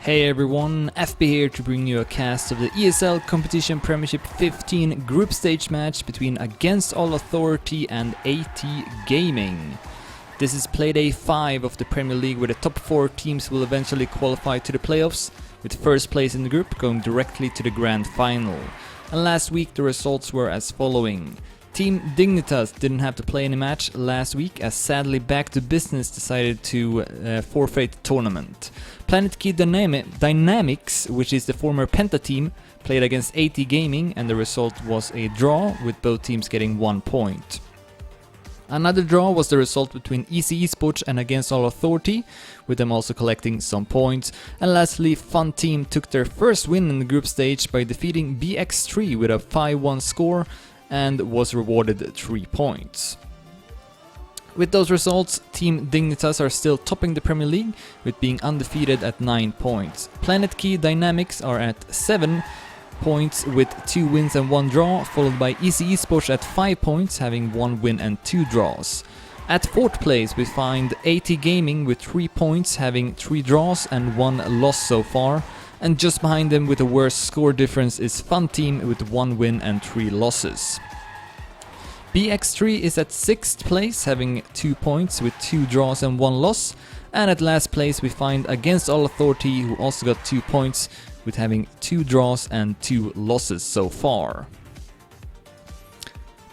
Hey everyone, FB here to bring you a cast of the ESL Competition Premiership 15 group stage match between Against All Authority and aAa Gaming. This is Playday 5 of the Premier League, where the top 4 teams will eventually qualify to the playoffs, with first place in the group going directly to the grand final. And last week the results were as following. Team Dignitas didn't have to play any match last week, as sadly Back to Business decided to forfeit the tournament. Planet Key Dynamics, which is the former Penta team, played against aAa Gaming, and the result was a draw, with both teams getting 1 point. Another draw was the result between ESL CPS and Against All Authority, with them also collecting some points. And lastly, Fun Team took their first win in the group stage by defeating BX3 with a 5-1 score, and was rewarded 3 points. With those results, Team Dignitas are still topping the Premier League, with being undefeated at 9 points. Planet Key Dynamics are at 7 points with 2 wins and 1 draw, followed by ESL CPS at 5 points, having 1 win and 2 draws. At 4th place we find aAa Gaming with 3 points, having 3 draws and 1 loss so far. And just behind them with a worse score difference is Fun Team with 1 win and 3 losses. BX3 is at 6th place, having 2 points with 2 draws and 1 loss. And at last place we find Against All Authority, who also got 2 points, with having 2 draws and 2 losses so far.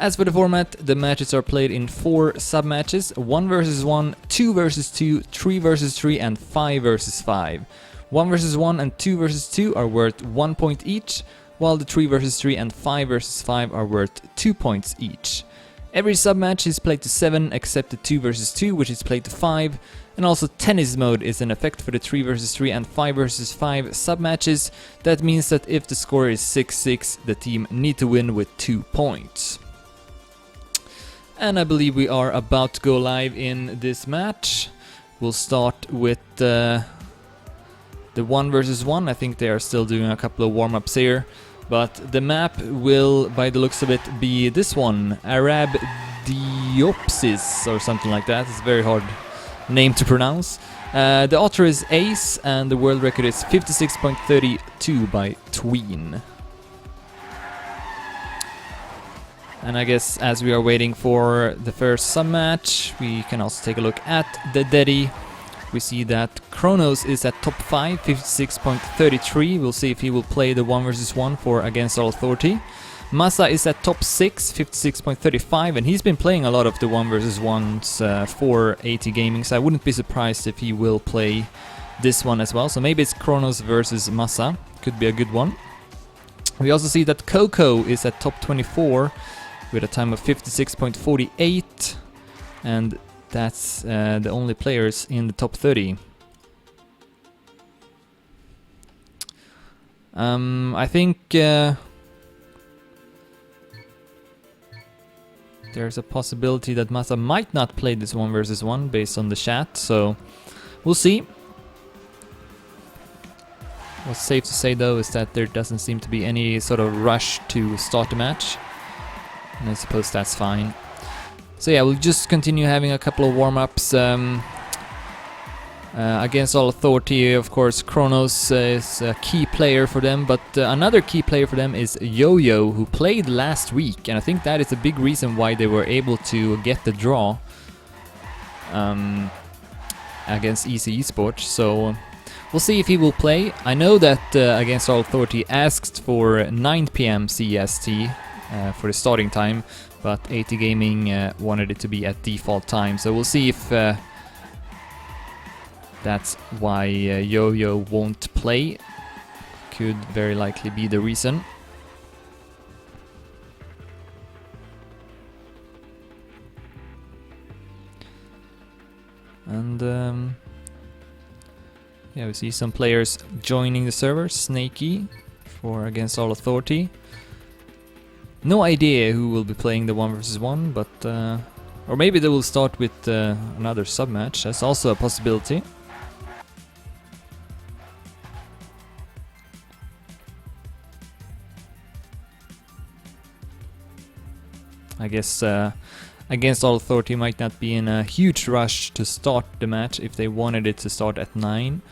As for the format, the matches are played in 4 sub-matches: 1 vs 1, 2 vs 2, 3 vs 3 and 5 vs 5. 1 vs 1 and 2 vs 2 are worth 1 point each, while the 3 vs 3 and 5 vs 5 are worth 2 points each. Every sub-match is played to 7 except the 2 vs 2, which is played to 5, and also tennis mode is in effect for the 3 vs 3 and 5 vs 5 sub-matches. That means that if the score is 6-6, the team need to win with 2 points. And I believe we are about to go live in this match. We'll start with the 1 vs 1. I think they are still doing a couple of warm-ups here, but the map will, by the looks of it, be this one, Arabdiopsis or something like that. It's a very hard name to pronounce. The author is Ace, and the world record is 56.32 by Tween. And I guess as we are waiting for the first sub-match, we can also take a look at the Dedi. We see that Kronos is at top 5, 56.33. We'll see if he will play the 1 vs 1 for Against All Authority. Massa is at top 6, 56.35, and he's been playing a lot of the 1 vs 1s for aAa Gaming, so I wouldn't be surprised if he will play this one as well. So maybe it's Kronos versus Massa, could be a good one. We also see that Coco is at top 24 with a time of 56.48, and that's the only players in the top 30. I think there's a possibility that Massa might not play this 1 vs 1 based on the chat, so we'll see. What's safe to say though is that there doesn't seem to be any sort of rush to start the match, and I suppose that's fine. So yeah, we'll just continue having a couple of warm-ups. Against All Authority, of course, Kronos is a key player for them, but another key player for them is Yo-Yo, who played last week, and I think that is a big reason why they were able to get the draw against ESL CPS. So we'll see if he will play. I know that Against All Authority asked for 9 PM CEST for the starting time, but aAa Gaming wanted it to be at default time, so we'll see if that's why Yo-Yo won't play. Could very likely be the reason. And yeah, we see some players joining the server. Snakey for Against All Authority. No idea who will be playing the 1 vs 1, but or maybe they will start with another sub-match. That's also a possibility. I guess Against All Authority might not be in a huge rush to start the match if they wanted it to start at 9.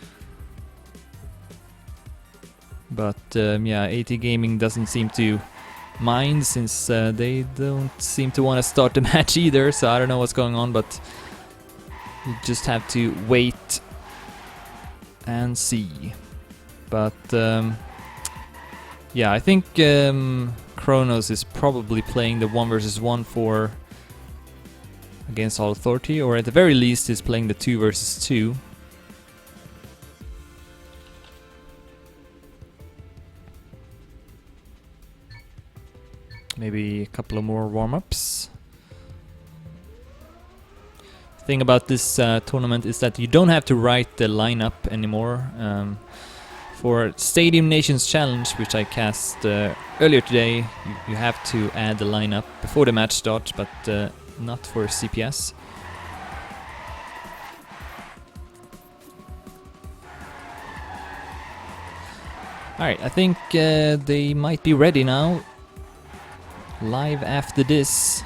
But yeah, aAa Gaming doesn't seem to mind, since they don't seem to want to start the match either, so I don't know what's going on, but you just have to wait and see. But yeah, I think Kronos is probably playing the 1 versus 1 for against All Authority, or at the very least is playing the 2 versus 2. Maybe a couple of more warm-ups. The thing about this tournament is that you don't have to write the lineup anymore. For Stadium Nations Challenge, which I cast earlier today, you have to add the lineup before the match starts, but not for CPS. Alright, I think they might be ready now. Live after this.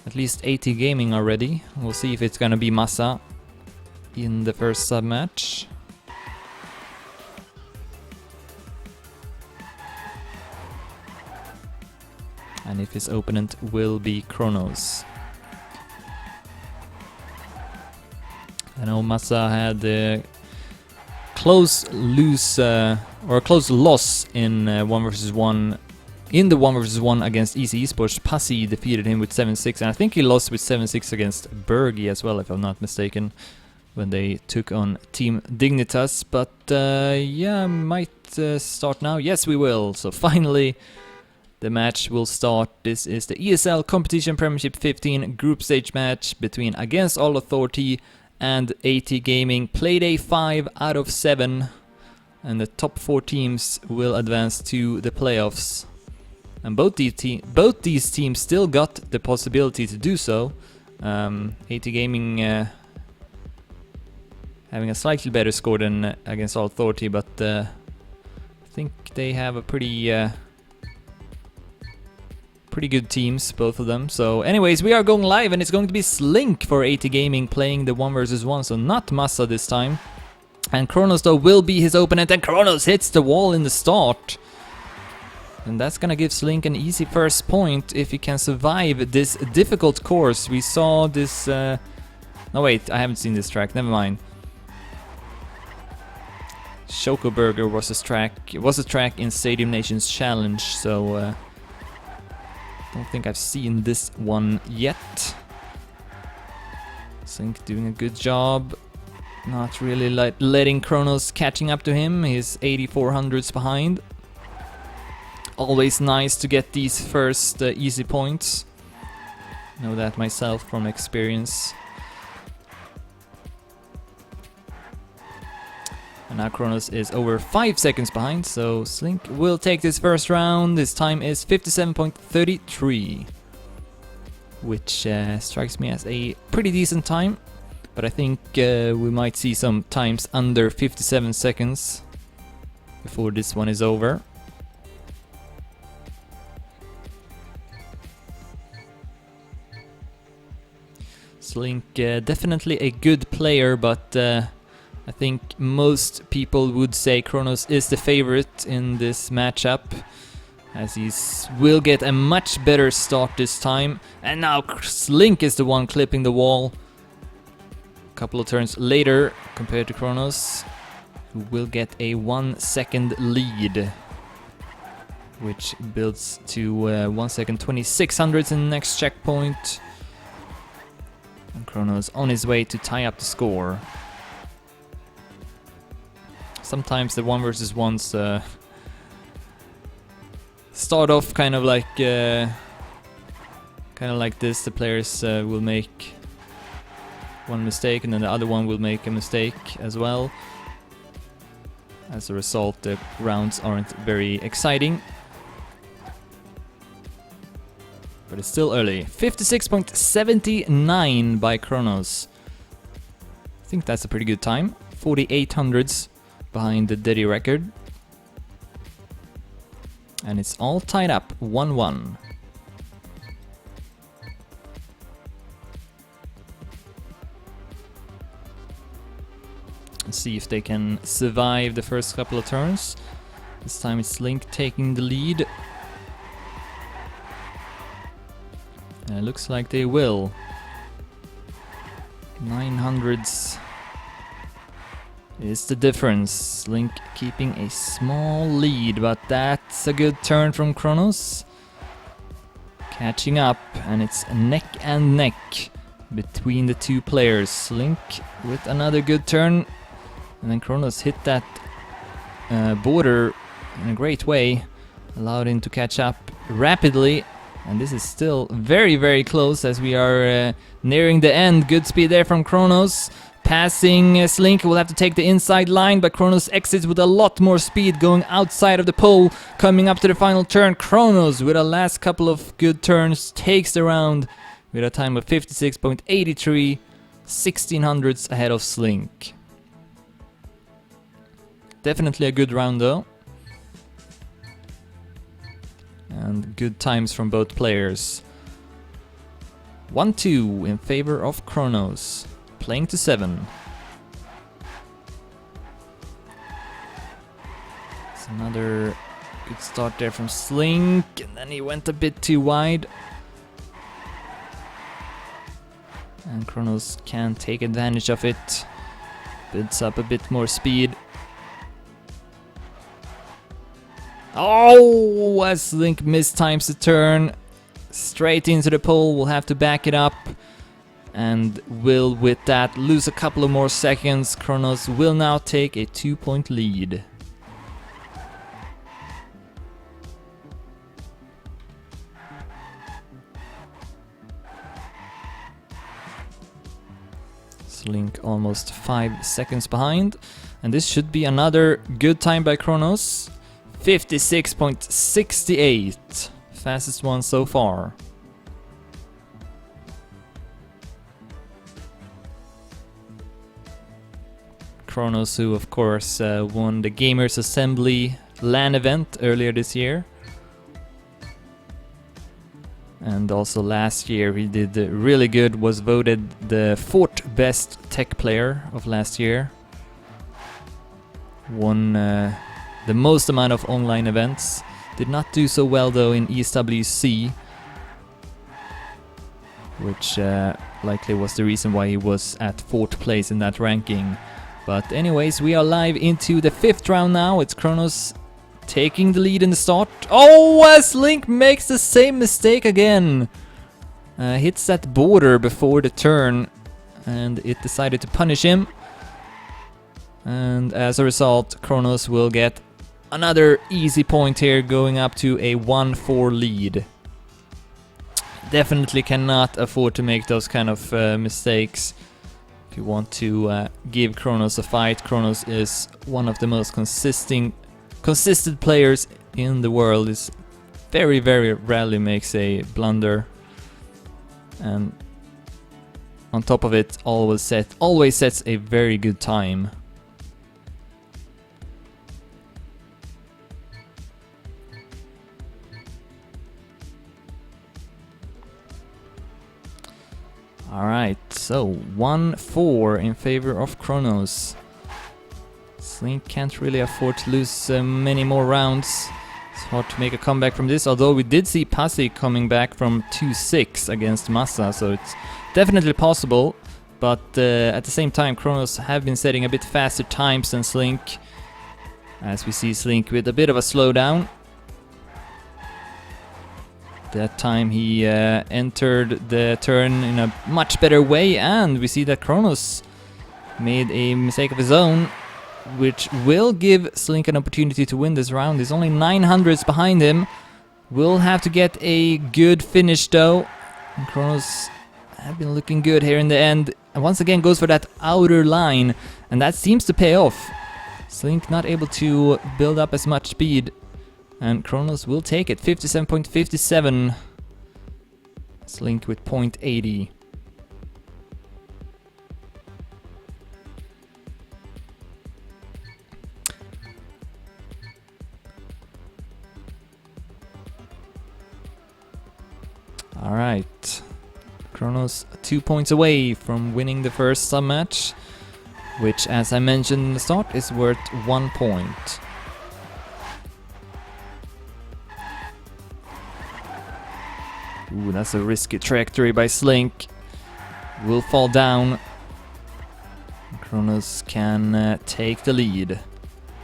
At least aAa Gaming are ready. We'll see if it's gonna be Massa in the first sub-match. And if his opponent will be Kronos. I know Massa had a close loss in 1 versus 1. In the 1 versus 1 against Easy Esports, Passi defeated him with 7-6, and I think he lost with 7-6 against Bergi as well, if I'm not mistaken, when they took on Team Dignitas. But yeah, might start now. Yes, we will. So finally, the match will start. This is the ESL Competition Premiership 15 group stage match between Against All Authority and aAa Gaming. Playday 5 out of 7, and the top 4 teams will advance to the playoffs. And both these teams still got the possibility to do so. aAa Gaming having a slightly better score than Against All Authority, but I think they have a pretty good teams, both of them. So anyways, we are going live, and it's going to be Slink for aAa Gaming playing the 1 versus 1, so not Massa this time. And Kronos though will be his opponent, and Kronos hits the wall in the start. And that's gonna give Slink an easy first point if he can survive this difficult course. We saw this... No wait, I haven't seen this track, never mind. Schokoburger was a track in Stadium Nations Challenge, so... don't think I've seen this one yet. Slink doing a good job. Not really letting Kronos catching up to him. He's 8400s behind. Always nice to get these first easy points. Know that myself from experience. And now Kronos is over 5 seconds behind, so Slink will take this first round. His time is 57.33, which strikes me as a pretty decent time. But I think we might see some times under 57 seconds before this one is over. Slink definitely a good player, but I think most people would say Kronos is the favorite in this matchup, as he will get a much better start this time. And now Slink is the one clipping the wall a couple of turns later compared to Kronos, who will get a 1 second lead, which builds to 1 second 2600s in the next checkpoint. And Kronos on his way to tie up the score. Sometimes the 1 versus 1s start off kind of like this. The players will make one mistake, and then the other one will make a mistake as well. As a result, the rounds aren't very exciting. But it's still early. 56.79 by Kronos. I think that's a pretty good time. 4800s behind the Deddy record. And it's all tied up, 1-1. Let's see if they can survive the first couple of turns. This time it's Link taking the lead. And it looks like they will. 900s is the difference. Link keeping a small lead, but that's a good turn from Kronos. Catching up, and it's neck and neck between the two players. Link with another good turn, and then Kronos hit that border in a great way, allowed him to catch up rapidly. And this is still very, very close as we are nearing the end. Good speed there from Kronos. Passing Slink will have to take the inside line, but Kronos exits with a lot more speed going outside of the pole. Coming up to the final turn, Kronos with a last couple of good turns takes the round with a time of 56.83, 1600s ahead of Slink. Definitely a good round though. And good times from both players. 1-2 in favor of Kronos. Playing to 7. It's another good start there from Slink, and then he went a bit too wide. And Kronos can take advantage of it. Builds up a bit more speed. Oh, as Link mistimes the turn. Straight into the pole, will have to back it up. And will with that lose a couple of more seconds. Kronos will now take a 2-point lead. Link almost 5 seconds behind. And this should be another good time by Kronos. 56.68. Fastest one so far. Kronos, who of course won the Gamers Assembly LAN event earlier this year. And also last year he did really good, was voted the 4th best tech player of last year. Won the most amount of online events. Did not do so well though in ESWC, which likely was the reason why he was at 4th place in that ranking. But anyways, we are live into the 5th round now. It's Kronos taking the lead in the start. Oh, as Link makes the same mistake again. Hits that border before the turn, and it decided to punish him. And as a result, Kronos will get another easy point here, going up to a 1-4 lead. Definitely cannot afford to make those kind of mistakes. If you want to give Kronos a fight, Kronos is one of the most consistent players in the world. Is very, very rarely makes a blunder, and on top of it, always sets a very good time. Alright, so 1-4 in favor of Kronos. Slink can't really afford to lose many more rounds. It's hard to make a comeback from this, although we did see Pasi coming back from 2-6 against Massa, so it's definitely possible. But at the same time, Kronos have been setting a bit faster times than Slink. As we see Slink with a bit of a slowdown. That time he entered the turn in a much better way, and we see that Kronos made a mistake of his own, which will give Slink an opportunity to win this round. He's only 900s behind him. Will have to get a good finish though. And Kronos have been looking good here in the end. And once again goes for that outer line, and that seems to pay off. Slink not able to build up as much speed. And Kronos will take it, 57.57. Slink with 0.80. Alright. Kronos 2 points away from winning the first sub match. which, as I mentioned in the start, is worth 1 point. Ooh, that's a risky trajectory by Slink. Will fall down. Kronos can take the lead.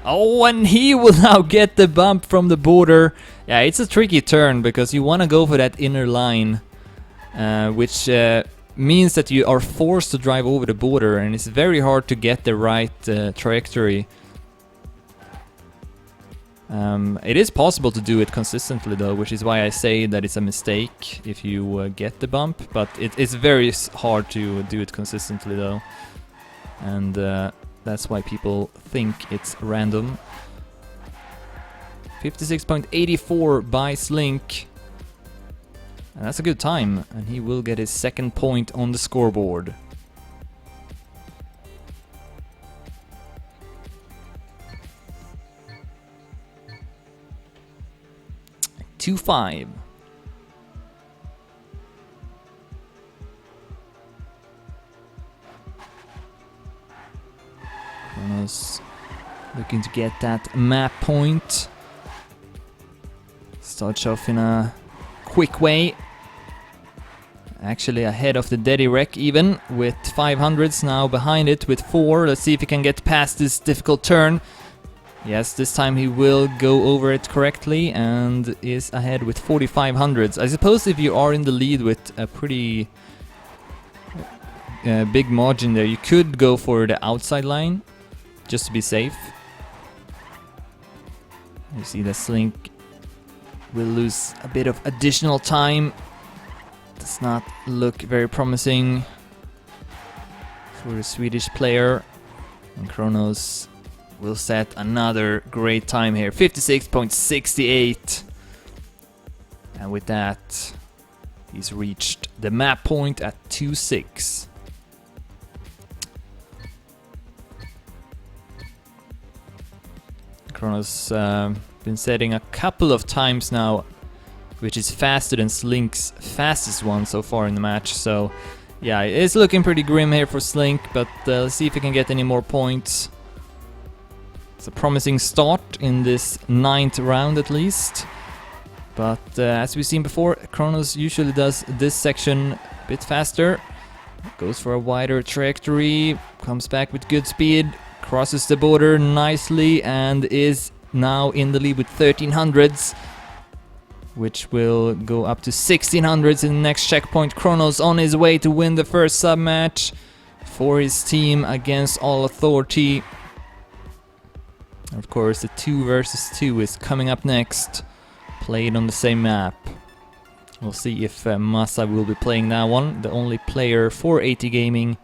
Oh, and he will now get the bump from the border. Yeah, it's a tricky turn because you want to go for that inner line, which means that you are forced to drive over the border, and it's very hard to get the right trajectory. It is possible to do it consistently though, which is why I say that it's a mistake if you get the bump, but it's very hard to do it consistently though, and that's why people think it's random. 56.84 by Slink, and that's a good time, and he will get his second point on the scoreboard. 2-5. Kronos looking to get that map point. Starts off in a quick way. Actually ahead of the Daddy Wreck even, with 500s now behind it with 4. Let's see if he can get past this difficult turn. Yes, this time he will go over it correctly and is ahead with 4500s. I suppose if you are in the lead with a pretty big margin there, you could go for the outside line just to be safe. You see that Slink will lose a bit of additional time. Does not look very promising for the Swedish player. And Kronos will set another great time here, 56.68. And with that, he's reached the map point at 2-6. Kronos been setting a couple of times now, which is faster than Slink's fastest one so far in the match. So yeah, it's looking pretty grim here for Slink, but let's see if he can get any more points. It's a promising start in this 9th round at least. But as we've seen before, Kronos usually does this section a bit faster. Goes for a wider trajectory, comes back with good speed, crosses the border nicely, and is now in the lead with 1300s, which will go up to 1600s in the next checkpoint. Kronos on his way to win the first sub-match for his team against All Authority. Of course, the 2 versus 2 is coming up next, played on the same map. We'll see if Massa will be playing that one, the only player for aAa Gaming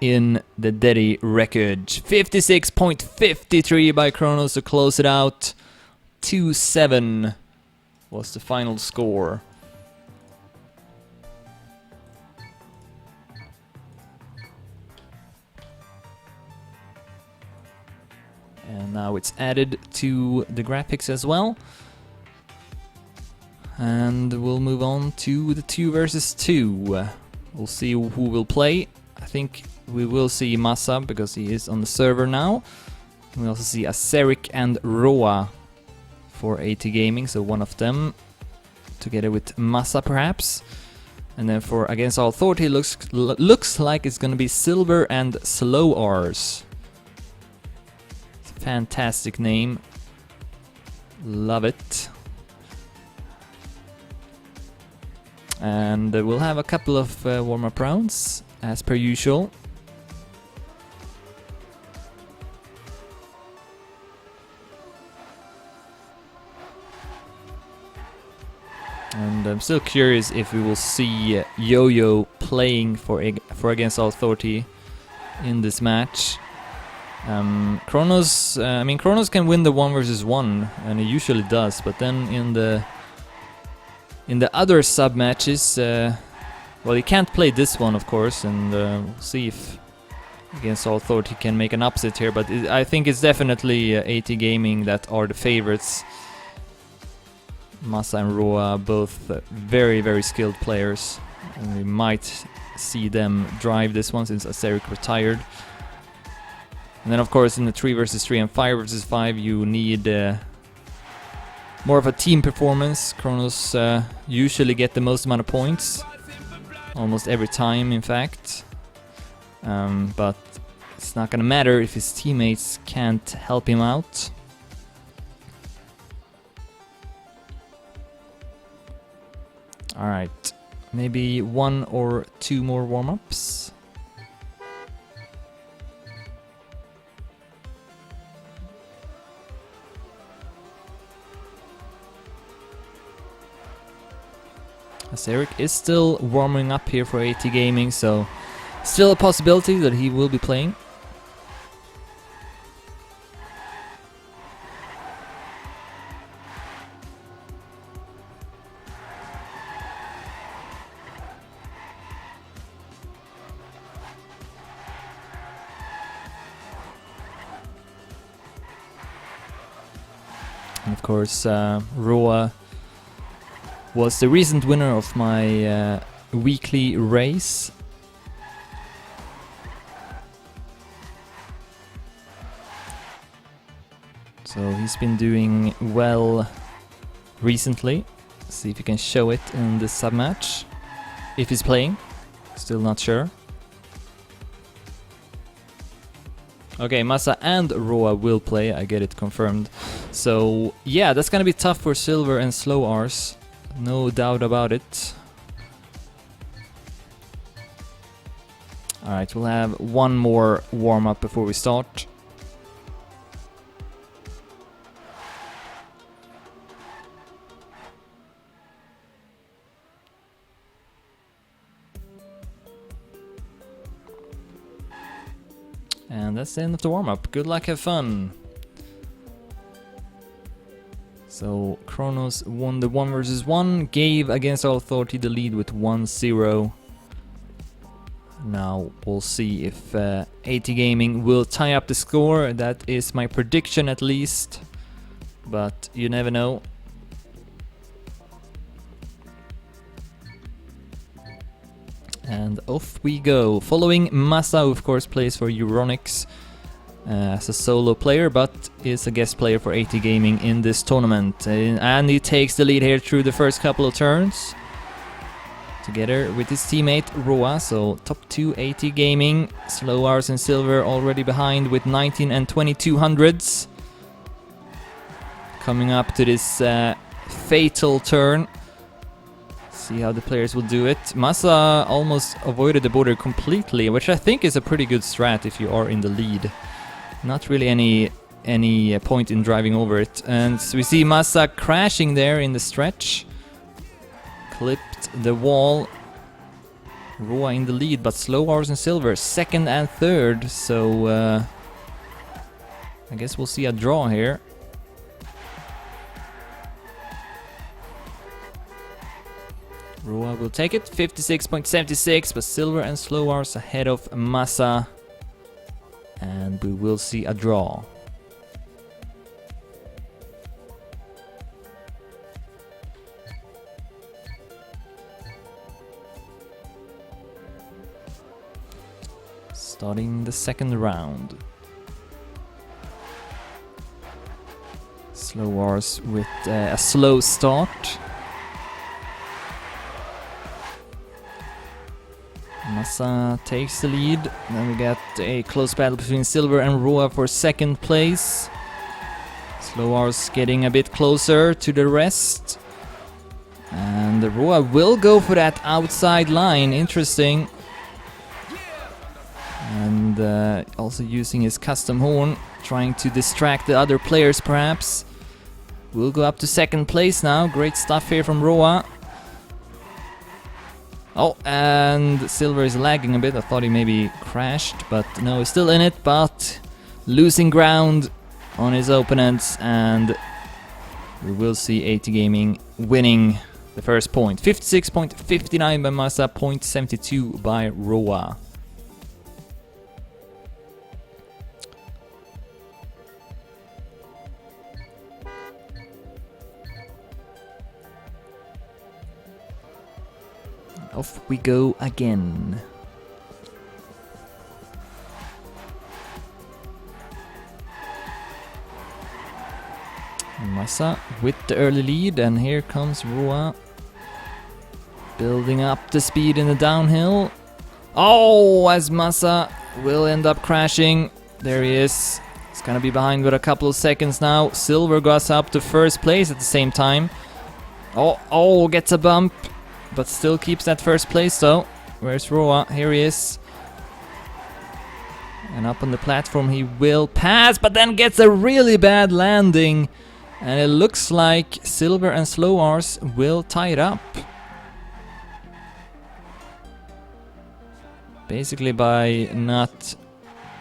in the Daddy record. 56.53 by Kronos to close it out. 2-7 was the final score. And now it's added to the graphics as well. And we'll move on to the 2 versus 2. We'll see who will play. I think we will see Massa because he is on the server now. We also see Aserik and Roa for aAa Gaming, so one of them together with Massa perhaps. And then for Against All Authority, looks like it's gonna be Silver and Slow R's. Fantastic name. Love it. And we'll have a couple of warm-up rounds, as per usual. And I'm still curious if we will see Yo-Yo playing for Against All Authority in this match. Kronos, I mean, Kronos can win the 1 versus 1, and he usually does, but then in the other sub matches, well, he can't play this one, of course, and we'll see if Against All Authority can make an upset here. But I think it's definitely aAa Gaming that are the favorites. Massa and Roa, both very, very skilled players, and we might see them drive this one since Aserik retired. And then of course in the 3 versus 3 and 5 versus 5 you need more of a team performance. Kronos usually get the most amount of points, almost every time in fact. But it's not gonna matter if his teammates can't help him out. Alright, maybe 1 or 2 more warm-ups. As Eric is still warming up here for AT Gaming, so still a possibility that he will be playing. And of course, Roa was the recent winner of my weekly race. So he's been doing well recently. See if he can show it in the sub match. If he's playing, still not sure. Okay, Masa and Roa will play, I get it confirmed. So yeah, that's gonna be tough for Silver and Slow Rs. No doubt about it. Alright, we'll have one more warm-up before we start. And that's the end of the warm-up. Good luck, have fun. So Kronos won the 1 versus 1, gave Against All Authority the lead with 1-0. Now we'll see if AT Gaming will tie up the score. That is my prediction at least, but you never know. And off we go. Following Masa, who of course plays for Euronics as a solo player, but is a guest player for AT Gaming in this tournament. And he takes the lead here through the first couple of turns, together with his teammate Roa. So top 2 AT Gaming, Slow Rs and Silver already behind with 19 and 2200s. Coming up to this fatal turn. See how the players will do it. Masa almost avoided the border completely, which I think is a pretty good strat if you are in the lead. Not really any point in driving over it. And so we see Masa crashing there in the stretch. Clipped the wall. Roa in the lead, but Slow Rs and Silver second and third. So I guess we'll see a draw here. Roa will take it, 56.76, but Silver and Slow Rs ahead of Masa. And we will see a draw. Starting the second round. Slow Rs with a slow start. Masa takes the lead. Then we get a close battle between Silver and Roa for second place. Slow Rs getting a bit closer to the rest. And Roa will go for that outside line. Interesting. And also using his custom horn, trying to distract the other players perhaps. We'll go up to second place now. Great stuff here from Roa. Oh, and Silver is lagging a bit. I thought he maybe crashed, but no, he's still in it, but losing ground on his opponents, and we will see AT Gaming winning the first point. 56.59 by Masa, 0.72 by Roa. Off we go again. Massa with the early lead, and here comes Roa. Building up the speed in the downhill. Oh, as Massa will end up crashing. There he is. He's gonna be behind with a couple of seconds now. Silver goes up to first place at the same time. Oh, gets a bump, but still keeps that first place though. Where's Roa? Here he is. And up on the platform he will pass, but then gets a really bad landing. And it looks like Silver and Slow Rs will tie it up. Basically by not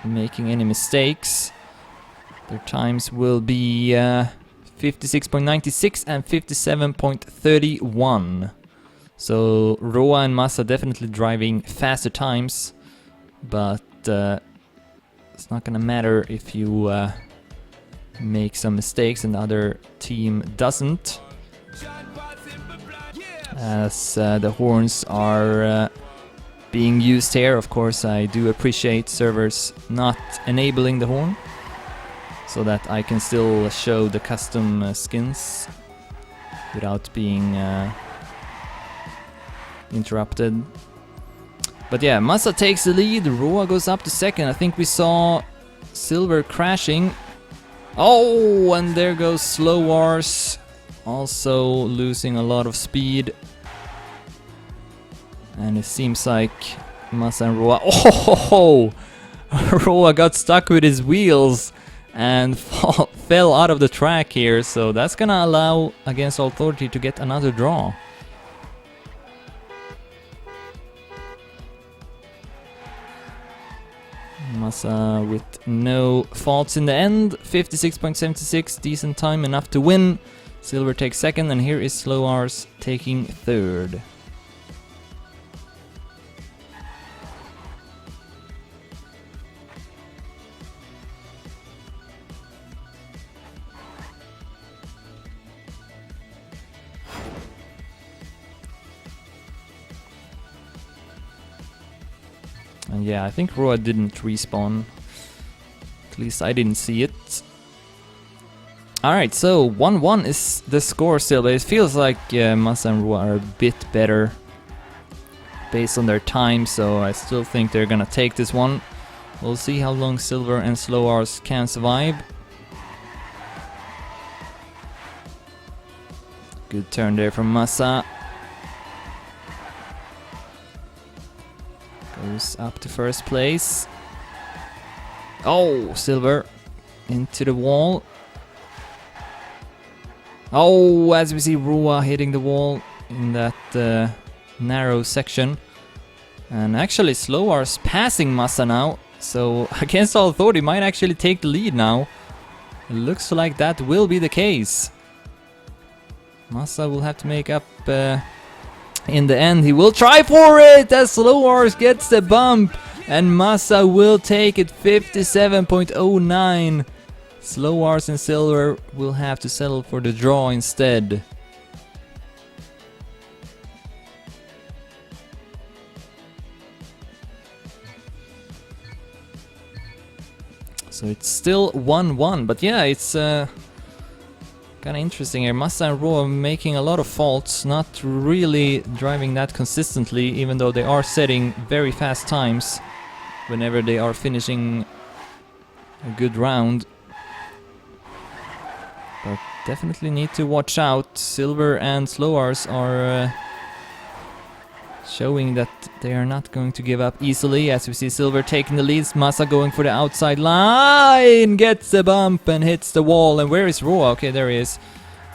making any mistakes. Their times will be 56.96 and 57.31. So Roa and Massa definitely driving faster times, but it's not gonna matter if you make some mistakes and the other team doesn't, as the horns are being used here. Of course, I do appreciate servers not enabling the horn, so that I can still show the custom skins without being interrupted. But yeah, Massa takes the lead, Roa goes up to second. I think we saw Silver crashing. Oh, and there goes Slow Rs, also losing a lot of speed. And it seems like Massa and Roa... Oh! Roa got stuck with his wheels and fell out of the track here, so that's gonna allow Against All Authority to get another draw. Massa with no faults in the end, 56.76, decent time, enough to win. Silver takes second, and here is Slow Rs taking third. And yeah, I think Roa didn't respawn. At least I didn't see it. Alright, so 1-1 is the score still, but it feels like Massa and Roa are a bit better based on their time, so I still think they're gonna take this one. We'll see how long Silver and Slow Rs can survive. Good turn there from Massa. Goes up to first place. Oh, Silver into the wall. Oh, as we see Roa hitting the wall in that narrow section. And actually Slow Rs passing Massa now. So Against All Authority might actually take the lead now. It looks like that will be the case. Massa will have to make up in the end. He will try for it as Slow Rs gets the bump, and Massa will take it 57.09. Slow Rs and Silver will have to settle for the draw instead. So it's still 1-1, but yeah, it's kind of interesting here. Massa and Roa making a lot of faults, not really driving that consistently, even though they are setting very fast times whenever they are finishing a good round. But definitely need to watch out. Silver and Slow Rs are showing that they are not going to give up easily, as we see Silver taking the lead. Massa going for the outside line, gets the bump and hits the wall. And where is Roa? Okay, there he is.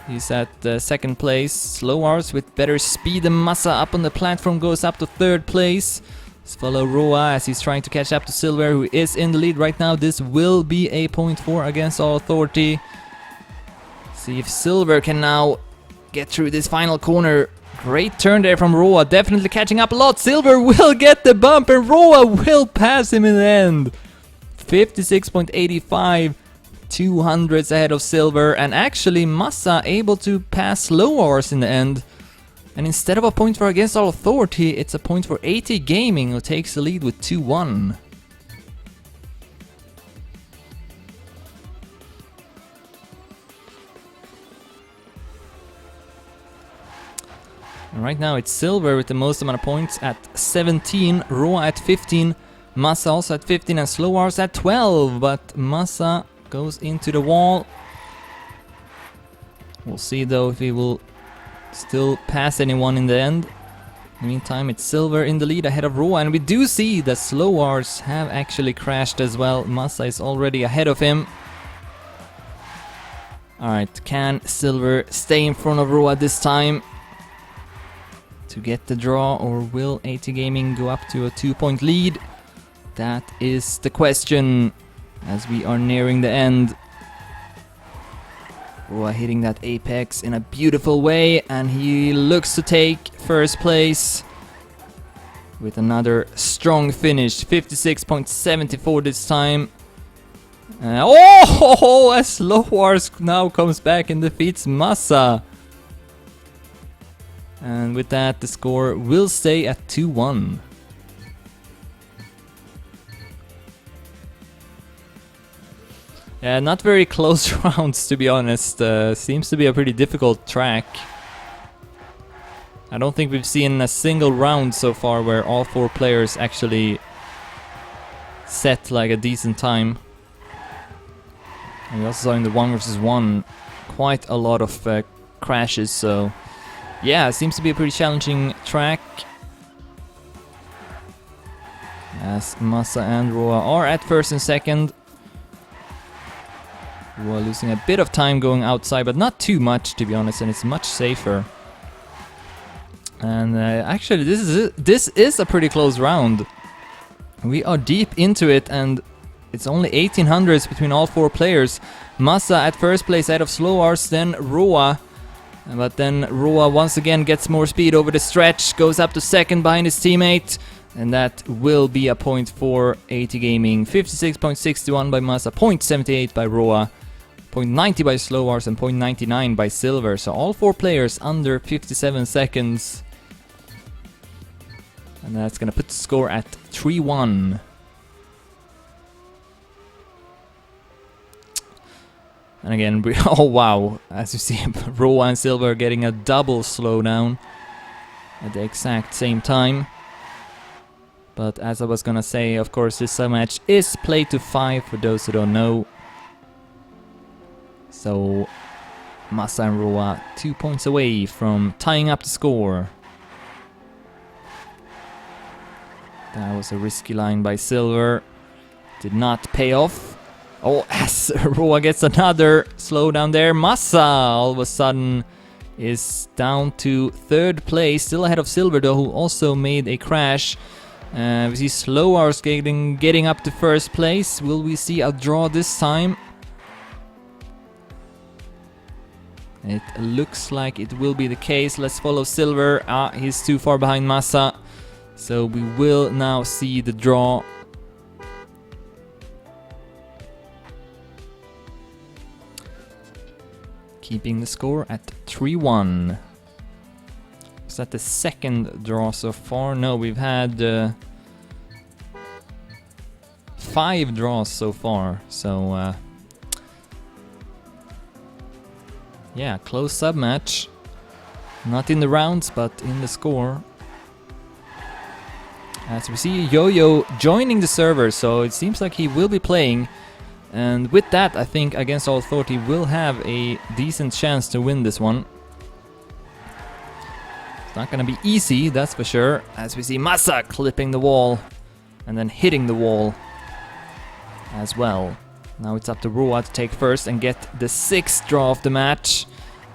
He's at second place. Slow Rs with better speed than Massa up on the platform goes up to third place. Let's follow Roa as he's trying to catch up to Silver, who is in the lead right now. This will be a point for Against All Authority. See if Silver can now get through this final corner. Great turn there from Roa, definitely catching up a lot. Silver will get the bump and Roa will pass him in the end. 56.85, 200s ahead of Silver, and actually Massa able to pass Slow Rs in the end. And instead of a point for Against All Authority, it's a point for aAa Gaming, who takes the lead with 2-1. And right now it's Silver with the most amount of points at 17, aAa at 15, Massa also at 15 and Slowars at 12, but Massa goes into the wall. We'll see though if he will still pass anyone in the end. In the meantime, it's Silver in the lead ahead of aAa, and we do see that Slowars have actually crashed as well. Massa is already ahead of him. Alright, can Silver stay in front of aAa this time to get the draw, or will aAa Gaming go up to a 2-point lead? That is the question as we are nearing the end. aAa hitting that apex in a beautiful way, and he looks to take first place with another strong finish. 56.74 this time. As Slowars now comes back and defeats Massa. And with that, the score will stay at 2-1. Yeah, not very close rounds, to be honest. Seems to be a pretty difficult track. I don't think we've seen a single round so far where all 4 players actually set like a decent time. And we also saw in the 1 versus 1 quite a lot of crashes, so yeah, it seems to be a pretty challenging track. As Massa and aAa are at first and second. aAa losing a bit of time going outside, but not too much, to be honest, and it's much safer. And actually, this is a pretty close round. We are deep into it, and it's only 1800s between all 4 players. Massa at first place ahead of Slowars, then aAa. But then aAa once again gets more speed over the stretch, goes up to second behind his teammate. And that will be a point for aAa Gaming. 56.61 by Massa, 0.78 by aAa, 0.90 by Slowars, and 0.99 by Silver. So all 4 players under 57 seconds. And that's gonna put the score at 3-1. And again, oh wow, as you see, aAa and Silver getting a double slowdown at the exact same time. But as I was gonna say, of course, this match is played to 5 for those who don't know. So Massa and aAa 2 points away from tying up the score. That was a risky line by Silver. Did not pay off. Oh, as aAa gets another slowdown there. Massa all of a sudden is down to 3rd place. Still ahead of Silver though, who also made a crash. We see Slowars getting up to 1st place. Will we see a draw this time? It looks like it will be the case. Let's follow Silver. He's too far behind Massa. So we will now see the draw. Keeping the score at 3-1. Is that the 2nd draw so far? No, we've had 5 draws so far. So yeah, close sub match. Not in the rounds, but in the score. As we see Yo-Yo joining the server, so it seems like he will be playing. And with that, I think Against All Authority will have a decent chance to win this one. It's not gonna be easy, that's for sure. As we see Massa clipping the wall and then hitting the wall as well. Now it's up to aAa to take first and get the 6th draw of the match.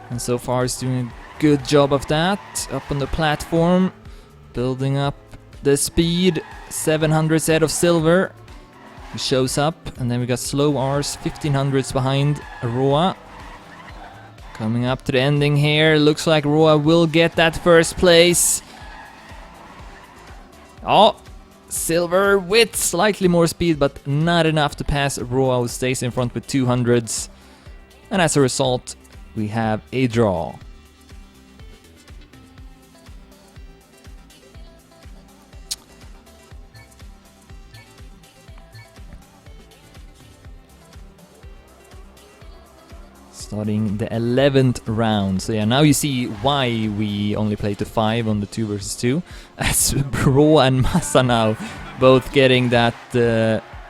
And so far he's doing a good job of that. Up on the platform, building up the speed. 700s ahead of Silver. He shows up, and then we got Slowars 1500s behind aAa. Coming up to the ending here. Looks like aAa will get that 1st place. Oh, Silver with slightly more speed, but not enough to pass aAa, who stays in front with 200s. And as a result, we have a draw. Starting the 11th round. So yeah, now you see why we only play to 5 on the 2 versus 2. As Bro and Massa now both getting that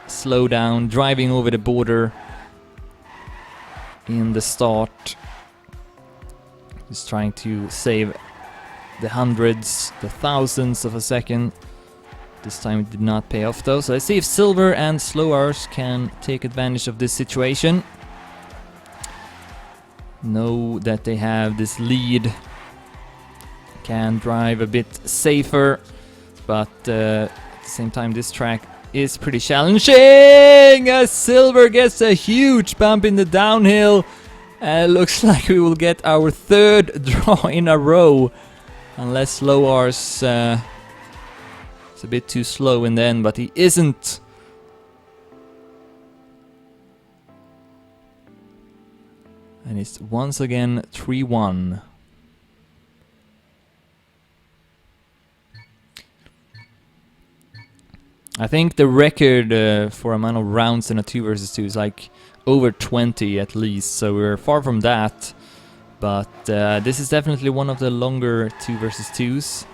slowdown, driving over the border in the start. Just trying to save the hundreds, the thousands of a second. This time it did not pay off though. So let's see if Silver and Slow Hours can take advantage of this situation. Know that they have this lead. Can drive a bit safer. But at the same time this track is pretty challenging. As Silver gets a huge bump in the downhill. And it looks like we will get our 3rd draw in a row. Unless Slow Hours is a bit too slow in the end, but he isn't. And it's once again 3-1. I think the record for amount of rounds in a 2 versus 2 is like over 20 at least, so we're far from that. But this is definitely one of the longer 2 versus 2s.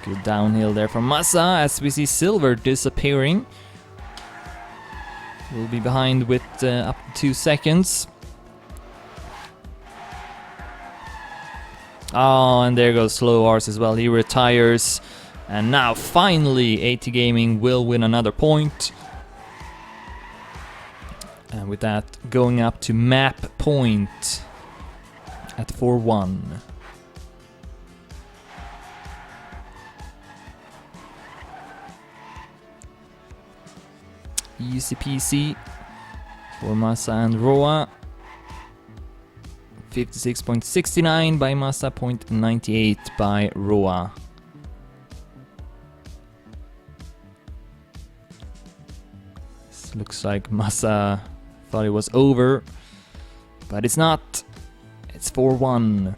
Good downhill there from Massa as we see Silver disappearing. We'll be behind with up to 2 seconds. Oh, and there goes Slow Hours as well. He retires. And now finally aAa Gaming will win another point. And with that going up to map point at 4-1. Easy peasy for Massa and Roa. 56.69 by Massa, 0.98 by Roa. This looks like Massa thought it was over, but it's not. It's 4-1.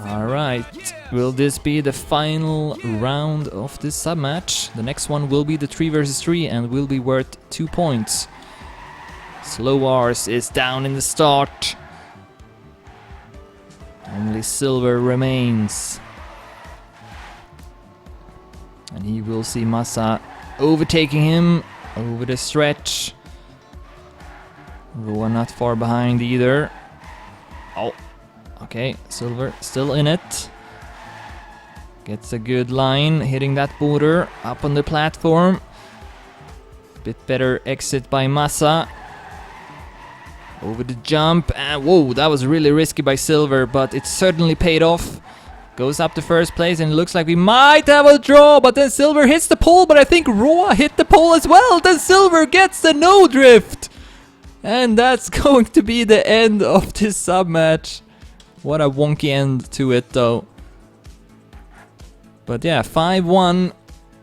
Alright, will this be the final round of this sub-match? The next one will be the 3 versus 3 and will be worth 2 points. Slow Hours is down in the start. Only Silver remains. And he will see Massa overtaking him over the stretch. Roa not far behind either. Oh. Okay, Silver still in it. Gets a good line, hitting that border, up on the platform. Bit better exit by Massa. Over the jump, and whoa, that was really risky by Silver, but it certainly paid off. Goes up to first place, and it looks like we might have a draw, but then Silver hits the pole, but I think Roa hit the pole as well. Then Silver gets the no drift. And that's going to be the end of this sub-match. What a wonky end to it though. But yeah, 5-1.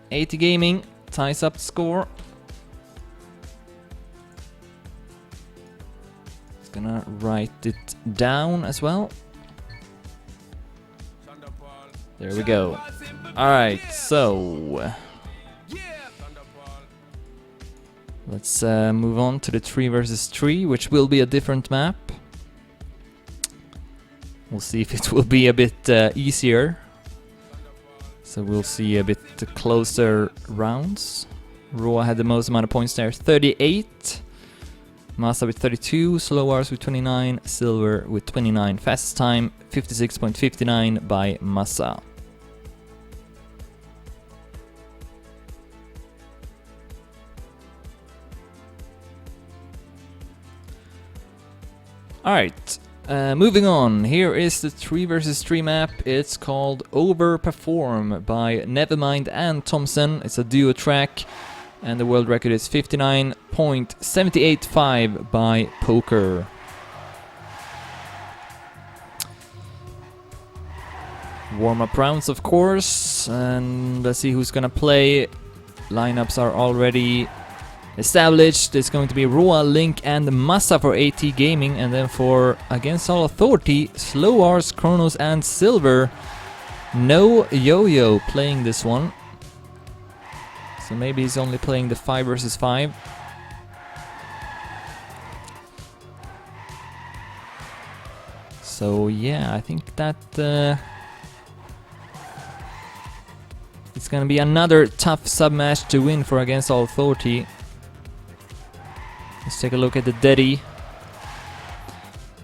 aAa Gaming ties up the score. It's gonna write it down as well. There we go. Alright, so let's move on to the 3 versus 3, which will be a different map. We'll see if it will be a bit easier. So we'll see a bit closer rounds. Roa had the most amount of points there, 38. Massa with 32, Slow Hours with 29, Silver with 29. Fastest time, 56.59 by Massa. Alright. Moving on, here is the 3 versus 3 map. It's called Overperform by Nevermind and Thompson. It's a duo track, and the world record is 59.785 by Poker. Warm-up rounds, of course, and let's see who's gonna play. Lineups are already established. It's going to be aAa, Link and Massa for AT Gaming, and then for Against All Authority, Slow Ars, Kronos and Silver. No Yo-Yo playing this one. So maybe he's only playing the 5 versus 5. So yeah, I think that it's gonna be another tough sub-match to win for Against All Authority. Let's take a look at the Deddy.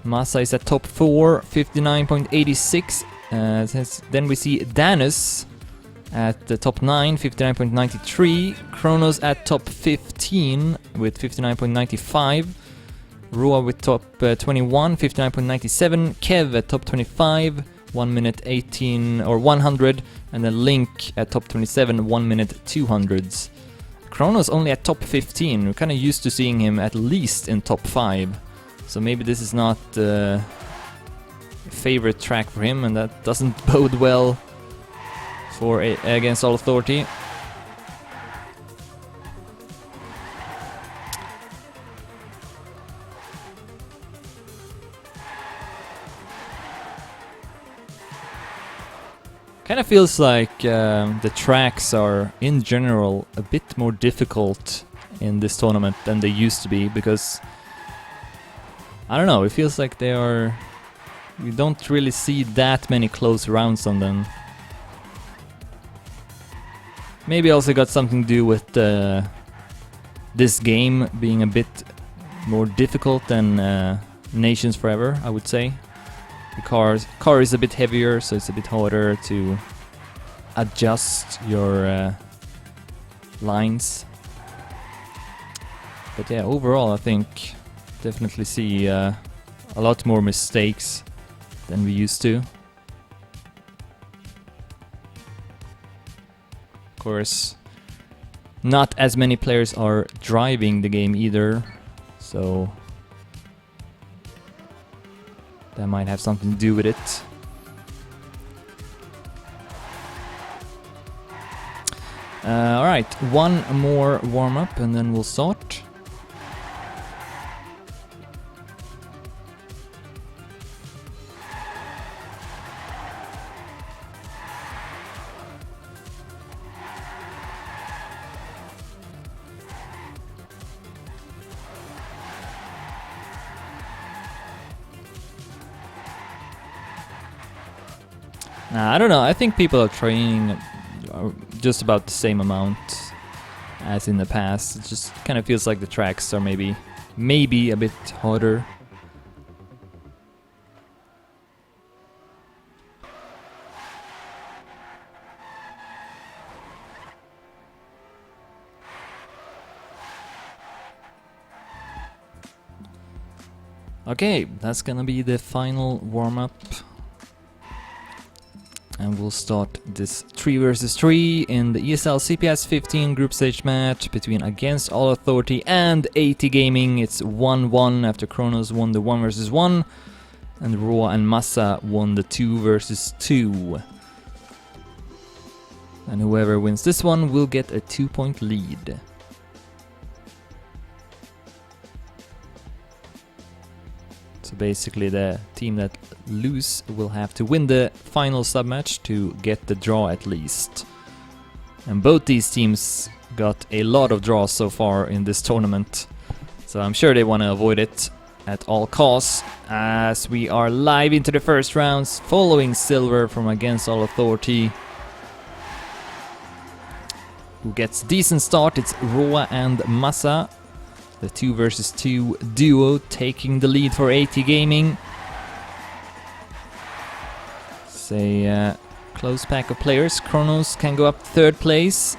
Massa is at top 4, 59.86. Then we see Danus at the top 9, 59.93. Kronos at top 15 with 59.95. aAa with top 21, 59.97. Kev at top 25, 1 minute 18 or 100. And then Link at top 27, 1 minute 200s. Kronos only at top 15. We're kind of used to seeing him at least in top 5. So maybe this is not a favorite track for him, and that doesn't bode well for Against All Authority. Kind of feels like the tracks are, in general, a bit more difficult in this tournament than they used to be, because I don't know, it feels like they are... We don't really see that many close rounds on them. Maybe also got something to do with this game being a bit more difficult than Nations Forever, I would say. The car is a bit heavier, so it's a bit harder to adjust your lines. But yeah, overall I think definitely see a lot more mistakes than we used to. Of course, not as many players are driving the game either, so that might have something to do with it. Alright, one more warm-up and then we'll start. I don't know, I think people are training just about the same amount as in the past. It just kind of feels like the tracks are maybe a bit harder. Okay, that's gonna be the final warm-up. And we'll start this 3 versus 3 in the ESL CPS 15 group stage match between Against All Authority and AT Gaming. It's 1-1 after Kronos won the 1 versus 1 and aAa and Massa won the 2 versus 2. And whoever wins this one will get a 2-point lead. So basically the team that lose will have to win the final sub-match to get the draw at least. And both these teams got a lot of draws so far in this tournament, so I'm sure they want to avoid it at all costs, as we are live into the first rounds following Silver from Against All Authority. Who gets decent start, it's aAa and Massa. The 2 versus 2 duo taking the lead for AT Gaming. It's a close pack of players. Kronos can go up 3rd place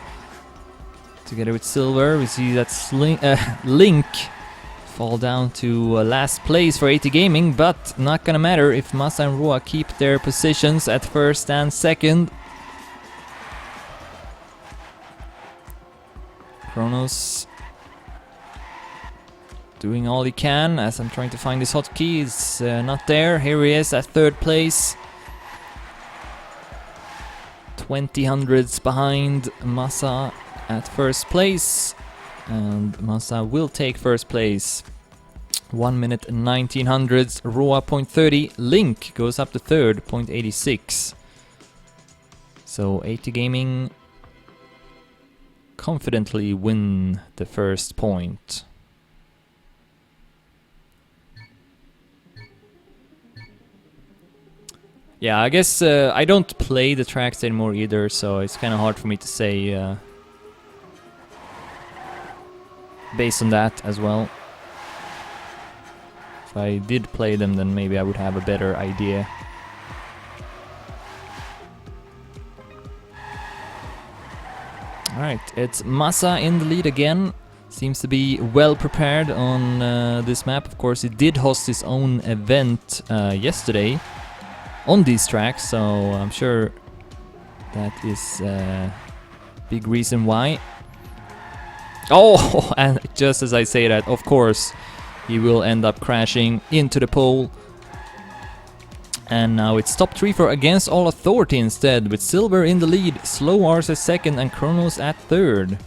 together with Silver. We see that Link fall down to last place for AT Gaming, but not gonna matter if Massa and aAa keep their positions at 1st and 2nd. Kronos doing all he can, as I'm trying to find his hotkey. It's not there. Here he is at 3rd place. 20 hundredths behind Massa at 1st place. and Massa will take first place. 1 minute 1900s, Roa 0.30, Link goes up to third, 0.86. So aAa Gaming confidently win the first point. Yeah, I guess I don't play the tracks anymore either, so it's kind of hard for me to say based on that as well. If I did play them, then maybe I would have a better idea. Alright, it's Massa in the lead again. Seems to be well prepared on this map. Of course, it did host its own event yesterday on these tracks, so I'm sure that is a big reason why. Oh, and just as I say that, of course, he will end up crashing into the pole. And now it's top 3 for Against All Authority instead, with Silver in the lead, sloAa's at second and Kronos at third.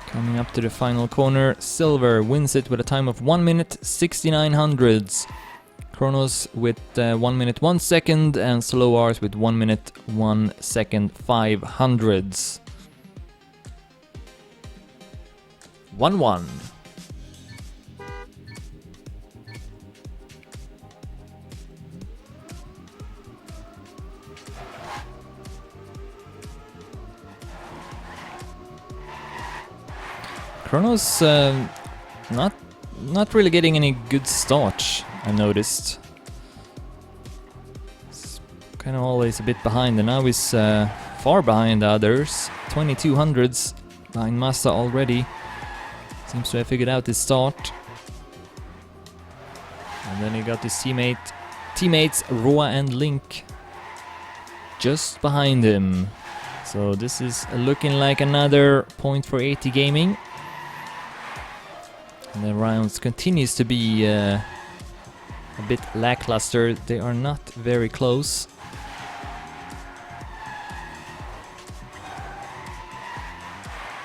Coming up to the final corner, Silver wins it with a time of 1 minute 69 hundredths. Kronos with 1 minute 1 second and sloAa's with 1 minute 1 second 5 hundredths. 1-1. Kronos not really getting any good start, I noticed. It's kind of always a bit behind, and now he's far behind the others. 2200s behind Massa already. Seems to have figured out his start. And then he got his teammates Roa and Link just behind him. So this is looking like another point for aAa Gaming. And the rounds continues to be a bit lackluster. They are not very close.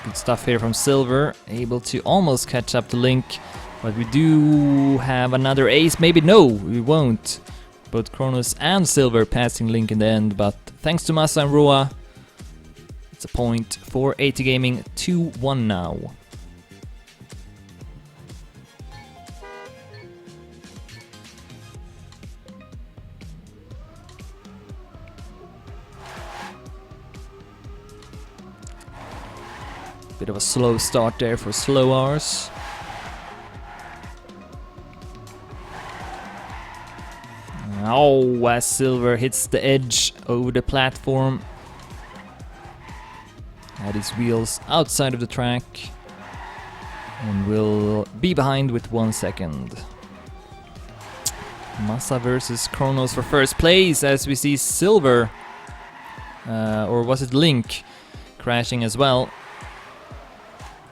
Good stuff here from Silver, able to almost catch up to Link, but we do have another ace. Maybe no, we won't. Both Kronos and Silver passing Link in the end, but thanks to Massa and Roa, it's a point for aAa Gaming, 2-1 now. Bit of a slow start there for sloAa's. Oh, as Silver hits the edge over the platform. Had his wheels outside of the track. And will be behind with 1 second. Massa versus Kronos for first place, as we see Silver, or was it Link, crashing as well.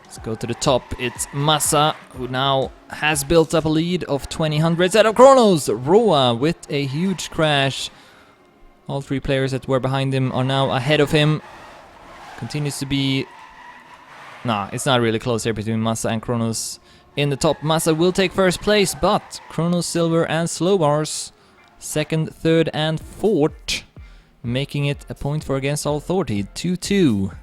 Let's go to the top. It's Massa, who now has built up a lead of 20 hundredths out of Kronos. Roa with a huge crash. All 3 players that were behind him are now ahead of him. Continues to be... Nah, it's not really close here between Massa and Kronos. In the top, Massa will take first place, but Kronos, Silver and sloAa's second, third and fourth, making it a point for Against All Authority, 2-2.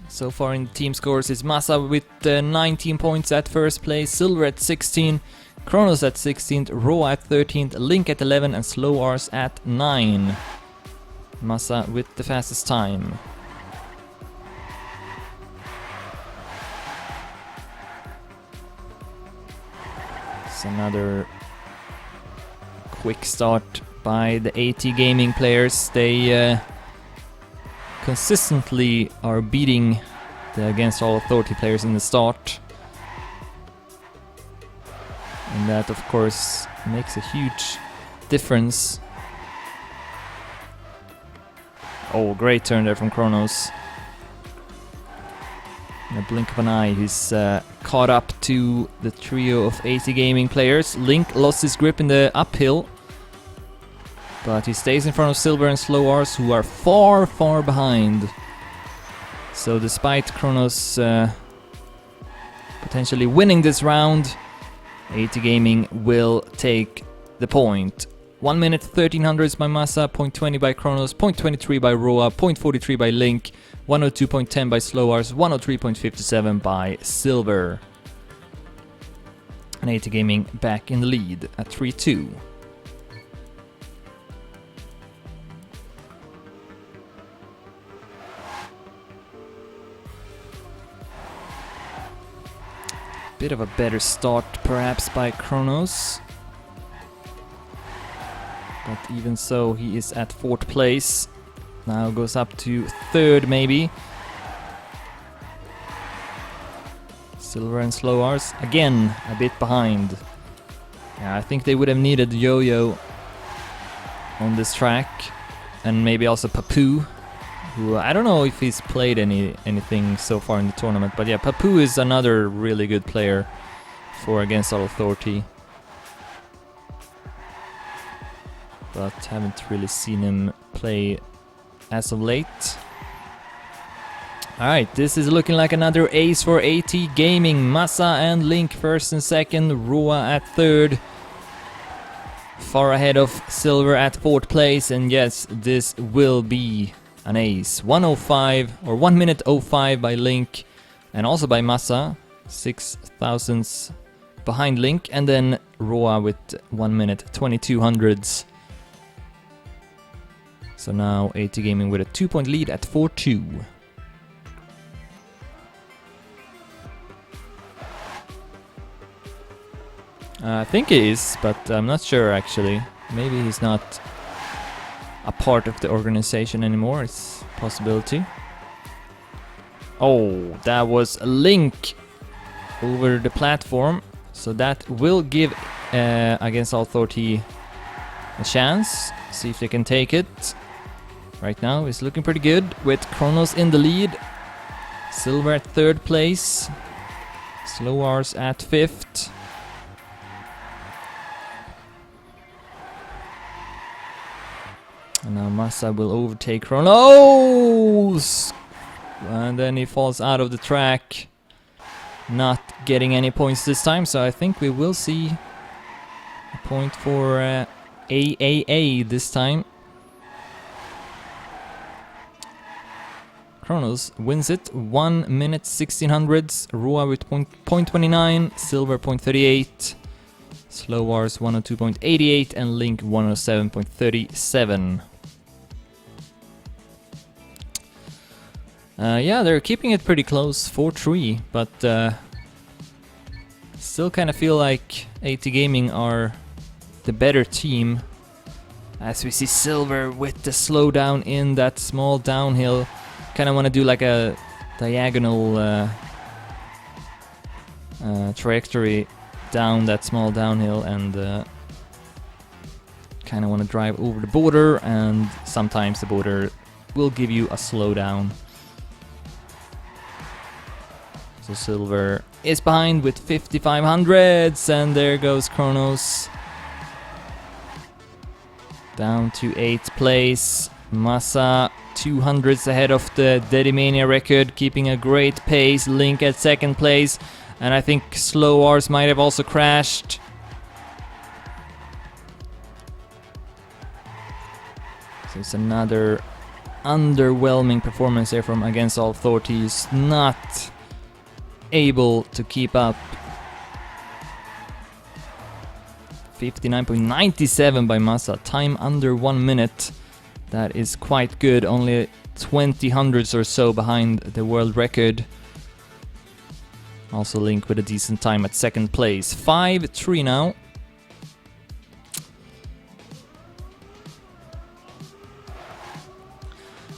So far in the team scores is Massa with 19 points at first place, Silver at 16, Kronos at 16th, Roa at 13th, Link at 11 and sloAa's at 9. Massa with the fastest time. It's another quick start by the aAa Gaming players. They consistently are beating the Against All Authority players in the start. And that of course makes a huge difference. Oh, great turn there from Kronos. In a blink of an eye, he's caught up to the trio of aAa Gaming players. Link lost his grip in the uphill, but he stays in front of Silver and slowAa's, who are far, far behind. So despite Kronos potentially winning this round, aAa Gaming will take the point. 1 minute 1300s by Massa, 0.20 by Kronos, 0.23 by aAa, 0.43 by Link, 102.10 by slowAa's, 103.57 by Silver. And aAa Gaming back in the lead at 3-2. Bit of a better start perhaps by Kronos. But even so, he is at 4th place. Now goes up to 3rd maybe. Silver and slowAa's again a bit behind. Yeah, I think they would have needed Yo-Yo on this track. And maybe also Papu, who I don't know if he's played anything so far in the tournament. But yeah, Papu is another really good player for Against All Authority. But haven't really seen him play as of late. Alright, this is looking like another ace for aAa Gaming. Massa and Link 1st and 2nd, aAa at 3rd. Far ahead of Silver at 4th place, and yes, this will be an ace. 105 or 1 minute 05 by Link, and also by Massa, 6 thousandths behind Link, and then aAa with 1 minute 2200s. So now aAa Gaming with a 2-point lead at 4-2. I think he is, but I'm not sure actually. Maybe he's not a part of the organization anymore. It's a possibility. Oh, that was a Link over the platform. So that will give Against All Authority a chance. See if they can take it. Right now it's looking pretty good with Kronos in the lead. Silver at 3rd place. slowAa's at 5th. And now Massa will overtake Kronos! And then he falls out of the track. Not getting any points this time, so I think we will see a point for aAa this time. Kronos wins it, 1 minute 1600s, aAa with 0.29, Silver 0.38, slowAa's 102.88 and Link 107.37. Yeah, they're keeping it pretty close, 4-3, but still kind of feel like aAa Gaming are the better team. As we see Silver with the slowdown in that small downhill. Kind of want to do like a diagonal trajectory down that small downhill, and kind of want to drive over the border, and sometimes the border will give you a slowdown. So Silver is behind with 5500s, and there goes Kronos. Down to 8th place. Massa 200s ahead of the Dedimania record, keeping a great pace. Link at 2nd place, and I think slowAa's might have also crashed. So it's another underwhelming performance here from Against All Authorities. Not able to keep up. 59.97 by Massa, time under 1 minute. That is quite good, only 20 hundredths or so behind the world record. Also Link with a decent time at 2nd place. 5-3 now.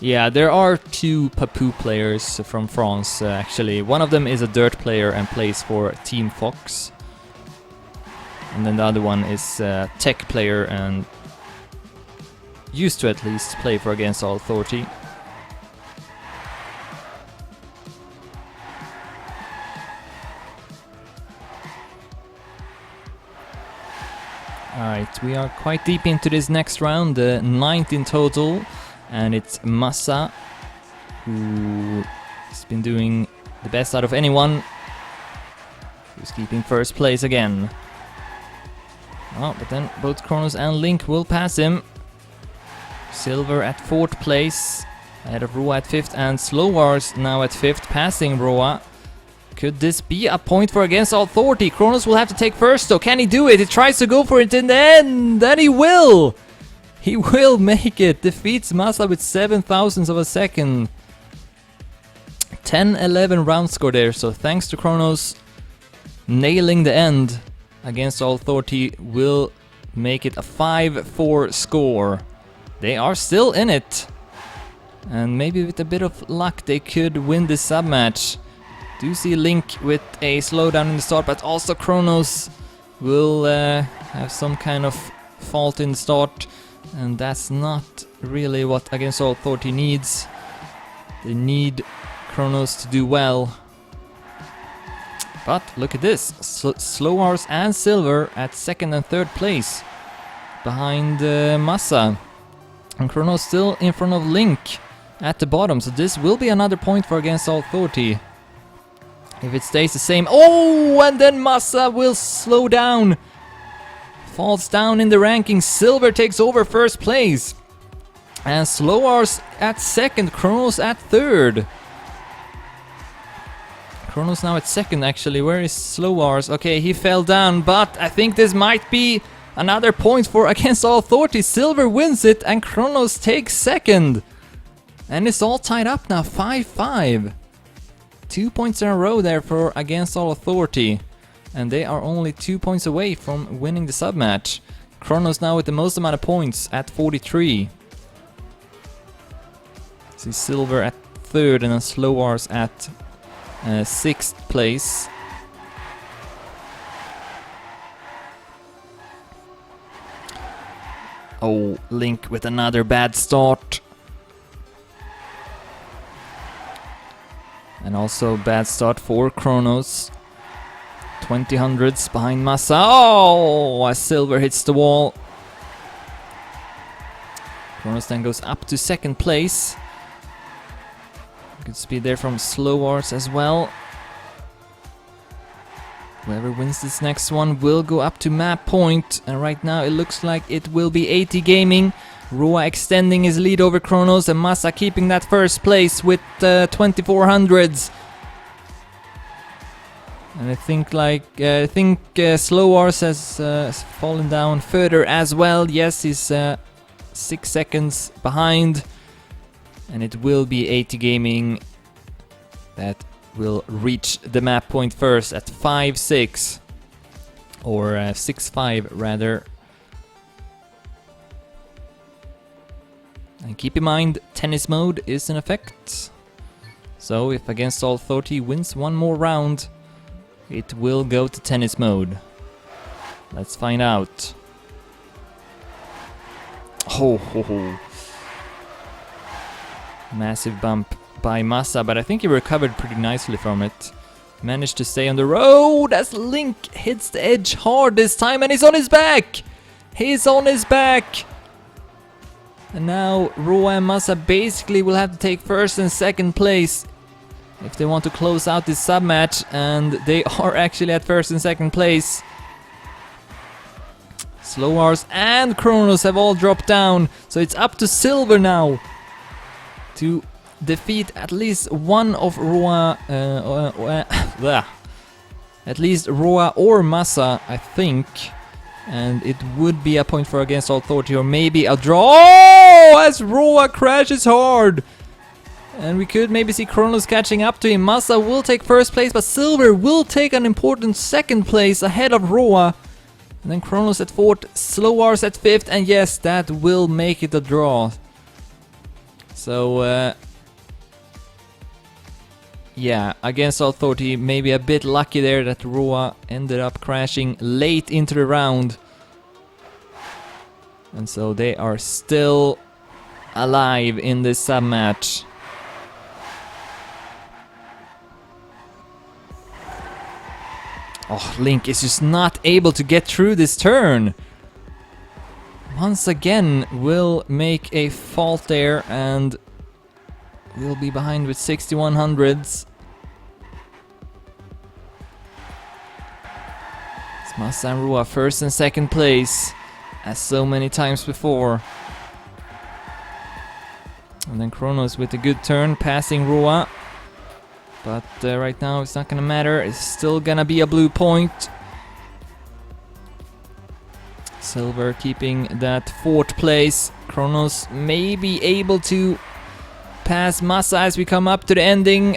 Yeah, there are 2 Papu players from France actually. One of them is a dirt player and plays for Team Fox. And then the other one is a tech player and used to at least play for Against All Authority. we are quite deep into this next round, 9th in total, and it's Massa who has been doing the best out of anyone, who's keeping first place again. Oh, but then both Kronos and Link will pass him. Silver at 4th place, ahead of Roa at 5th, and Slowars now at 5th, passing Roa. Could this be a point for Against All Authority? Kronos will have to take first though. Can he do it? He tries to go for it in the end, and he will! He will make it. Defeats Massa with 7 thousandths of a second. 10-11 round score there, so thanks to Kronos nailing the end, Against All Authority will make it a 5-4 score. They are still in it, and maybe with a bit of luck they could win this sub-match. Do see Link with a slowdown in the start, but also Kronos will have some kind of fault in the start, and that's not really what Against All Authority needs. They need Kronos to do well. But look at this, Slowars and Silver at 2nd and 3rd place behind Massa, and Kronos still in front of Link at the bottom, so this will be another point for Against All Authority if it stays the same. Oh, and then Massa will slow down, falls down in the rankings. Silver takes over 1st place, and Slowars at 2nd, Kronos at 3rd. Kronos now at 2nd actually. Where is Slowars? Okay, he fell down, but I think this might be another point for Against All Authority. Silver wins it and Kronos takes 2nd. And it's all tied up now, 5-5. 2 points in a row there for Against All Authority. And they are only 2 points away from winning the sub-match. Kronos now with the most amount of points at 43. See Silver at 3rd and then Slowars at 6th place. Oh, Link with another bad start. And also bad start for Kronos. 20 hundredths behind Massa. Oh, as Silver hits the wall. Kronos then goes up to 2nd place. Good speed there from Slowars as well. Whoever wins this next one will go up to map point, and right now it looks like it will be aAa Gaming. Roa extending his lead over Kronos, and Massa keeping that 1st place with 2400s. And I think Slowars has fallen down further as well. Yes, he's 6 seconds behind. And it will be aAa Gaming that will reach the map point first at 5-6. Or 6-5 rather. And keep in mind, tennis mode is in effect. So if Against All Authority wins one more round, it will go to tennis mode. Let's find out. Ho ho ho. Massive bump by Massa, but I think he recovered pretty nicely from it. Managed to stay on the road as Link hits the edge hard this time, and he's on his back! He's on his back! And now Roa and Massa basically will have to take 1st and 2nd place if they want to close out this sub-match, and they are actually at 1st and 2nd place. Slowars and Kronos have all dropped down, so it's up to Silver now to defeat at least one of Roa, at least Roa or Massa, I think. And it would be a point for Against All Authority, or maybe a draw. Oh, as Roa crashes hard. And we could maybe see Kronos catching up to him. Massa will take 1st place, but Silver will take an important 2nd place ahead of Roa. And then Kronos at 4th, Slowars at 5th, and yes, that will make it a draw. So, yeah, Against All Authority maybe a bit lucky there that Roa ended up crashing late into the round. And so they are still alive in this sub-match. Oh, Link is just not able to get through this turn. once again will make a fault there and will be behind with 6100s. It's Massa and aAa first and second place, as so many times before. And then Kronos with a good turn, passing aAa. But right now it's not gonna matter, it's still gonna be a blue point. Silver keeping that fourth place. Kronos may be able to pass Massa as we come up to the ending.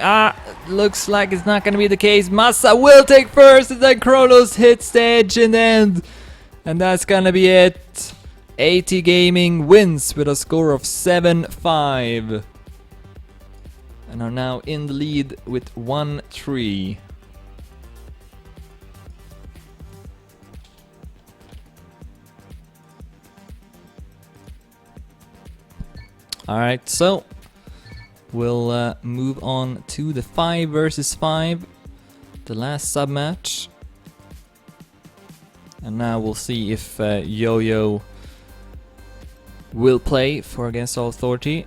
Looks like it's not gonna be the case. Massa will take first and then Kronos hits the edge and end. And that's gonna be it. aAa Gaming wins with a score of 7-5. And are now in the lead with 1-3. Alright, so we'll move on to the 5 versus 5, the last sub-match. And now we'll see if Yo-Yo will play for Against All Authority.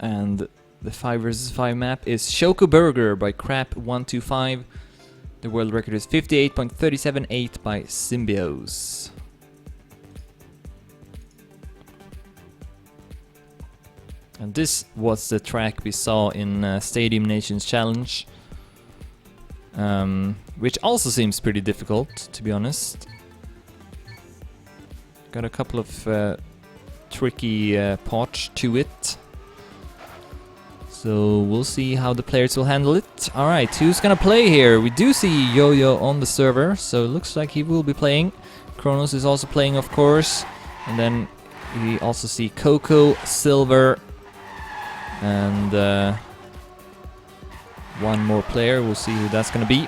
And the 5 versus 5 map is Shoko Burger by Crap125. The world record is 58.378 by Symbiose. And this was the track we saw in Stadium Nations Challenge, which also seems pretty difficult, to be honest. Got a couple of tricky parts to it. So we'll see how the players will handle it. Alright, who's gonna play here? We do see Yo-Yo on the server, so it looks like he will be playing. Kronos is also playing, of course. And then we also see Coco, Silver, and one more player. We'll see who that's gonna be.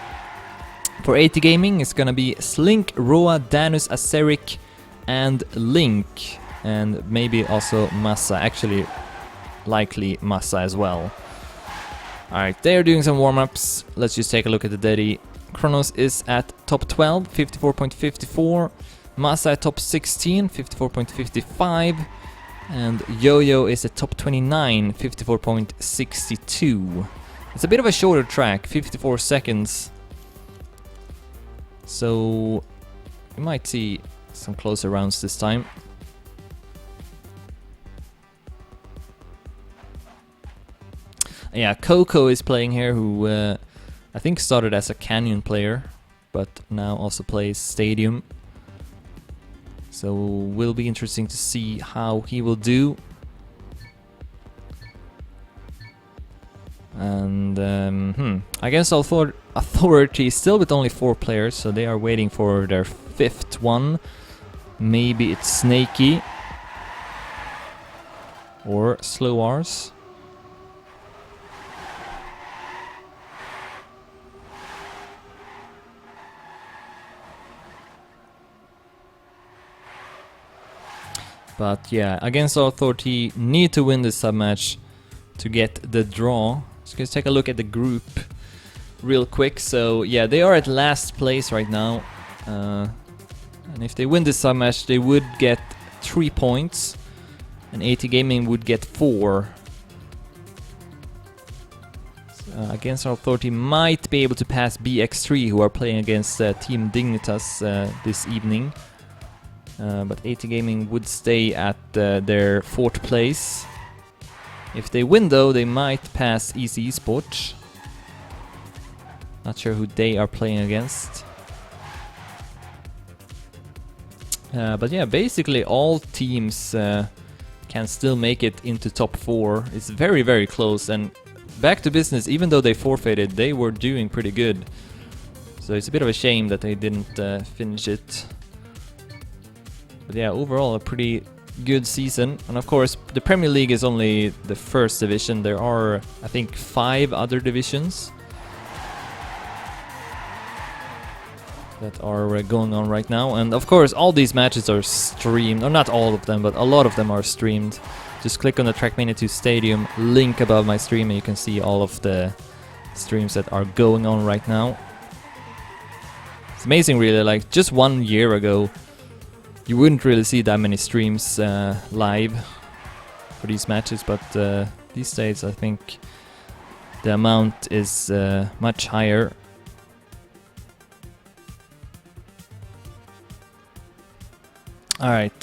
For aAa Gaming, it's gonna be Slink, aAa, Danus, Aceric, and Link. And maybe also Massa. Actually, likely Massa as well. Alright, they're doing some warm-ups. Let's just take a look at the Daddy. Kronos is at top 12, 54.54. Massa at top 16, 54.55. And Yo-Yo is at top 29, 54.62. It's a bit of a shorter track, 54 seconds. So you might see some closer rounds this time. Yeah, Coco is playing here, who I think started as a Canyon player, but now also plays Stadium. So will be interesting to see how he will do. And I guess Authority still with only 4 players, so they are waiting for their 5th one. Maybe it's Snaky or Slow Rs. But yeah, Against All Authority need to win this sub-match to get the draw. So let's take a look at the group real quick. So yeah, they are at last place right now. And if they win this sub-match, they would get 3 points. And aAa Gaming would get 4. So, Against All Authority might be able to pass BX3, who are playing against Team Dignitas this evening. But aAa Gaming would stay at their 4th place. If they win though, they might pass Easy Esports. Not sure who they are playing against. But yeah, basically all teams can still make it into top 4. It's very, very close, and back to business, even though they forfeited, they were doing pretty good. So it's a bit of a shame that they didn't finish it. But yeah, overall a pretty good season. And of course, the Premier League is only the 1st division. There are, I think, 5 other divisions. that are going on right now. And of course, all these matches are streamed, or not all of them, but a lot of them are streamed. Just click on the Trackmania 2 Stadium link above my stream and you can see all of the streams that are going on right now. It's amazing, really. Like, just 1 year ago, you wouldn't really see that many streams live for these matches, but these days I think the amount is much higher. Alright,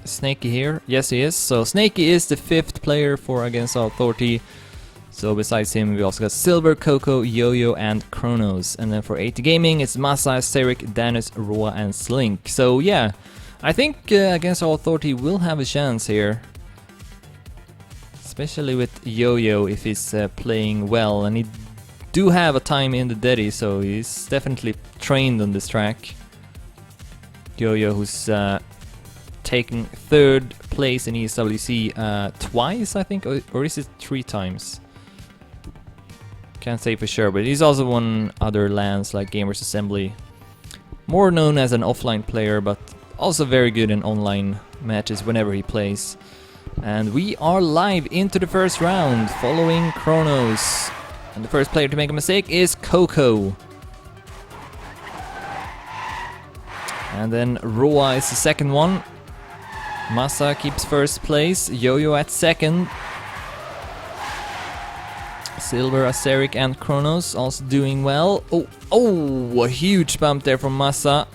Snakey here. Yes, he is. So Snakey is the 5th player for Against All Authority. So besides him, we also got Silver, Coco, Yo-Yo, and Kronos. And then for aAa Gaming, it's Masa, Serik, Danus, Roa, and Slink. So yeah, I think Against All Authority will have a chance here. Especially with Yo-Yo if he's playing well. And he do have a time in the Deddy, so he's definitely trained on this track. Yo-Yo, who's taken 3rd place in ESWC twice, I think, or is it 3 times? Can't say for sure, but he's also won other lands like Gamers Assembly. More known as an offline player, but also very good in online matches whenever he plays. And we are live into the first round, following Kronos. And the first player to make a mistake is Coco. And then Roa is the second one. Masa keeps 1st place, Yo-Yo at 2nd. Silver, Serik, and Kronos also doing well. Oh, a huge bump there from Masa.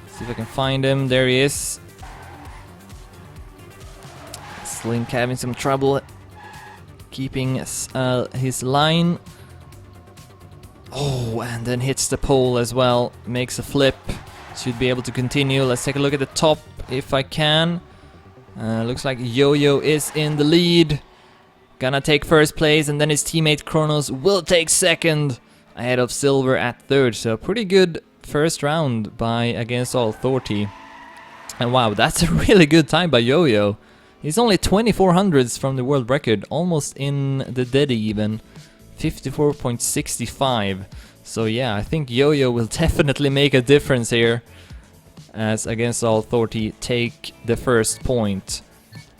See if I can find him. There he is. Slink having some trouble keeping his line. Oh, and then hits the pole as well. Makes a flip. Should be able to continue. Let's take a look at the top if I can. Looks like Yo-Yo is in the lead. Gonna take 1st place, and then his teammate Kronos will take 2nd ahead of Silver at 3rd. So pretty good first round by Against All Authority. And wow, that's a really good time by Yo-Yo. He's only 2400ths from the world record, almost in the Deddy even. 54.65. So yeah, I think Yo-Yo will definitely make a difference here as Against All Authority take the 1st point.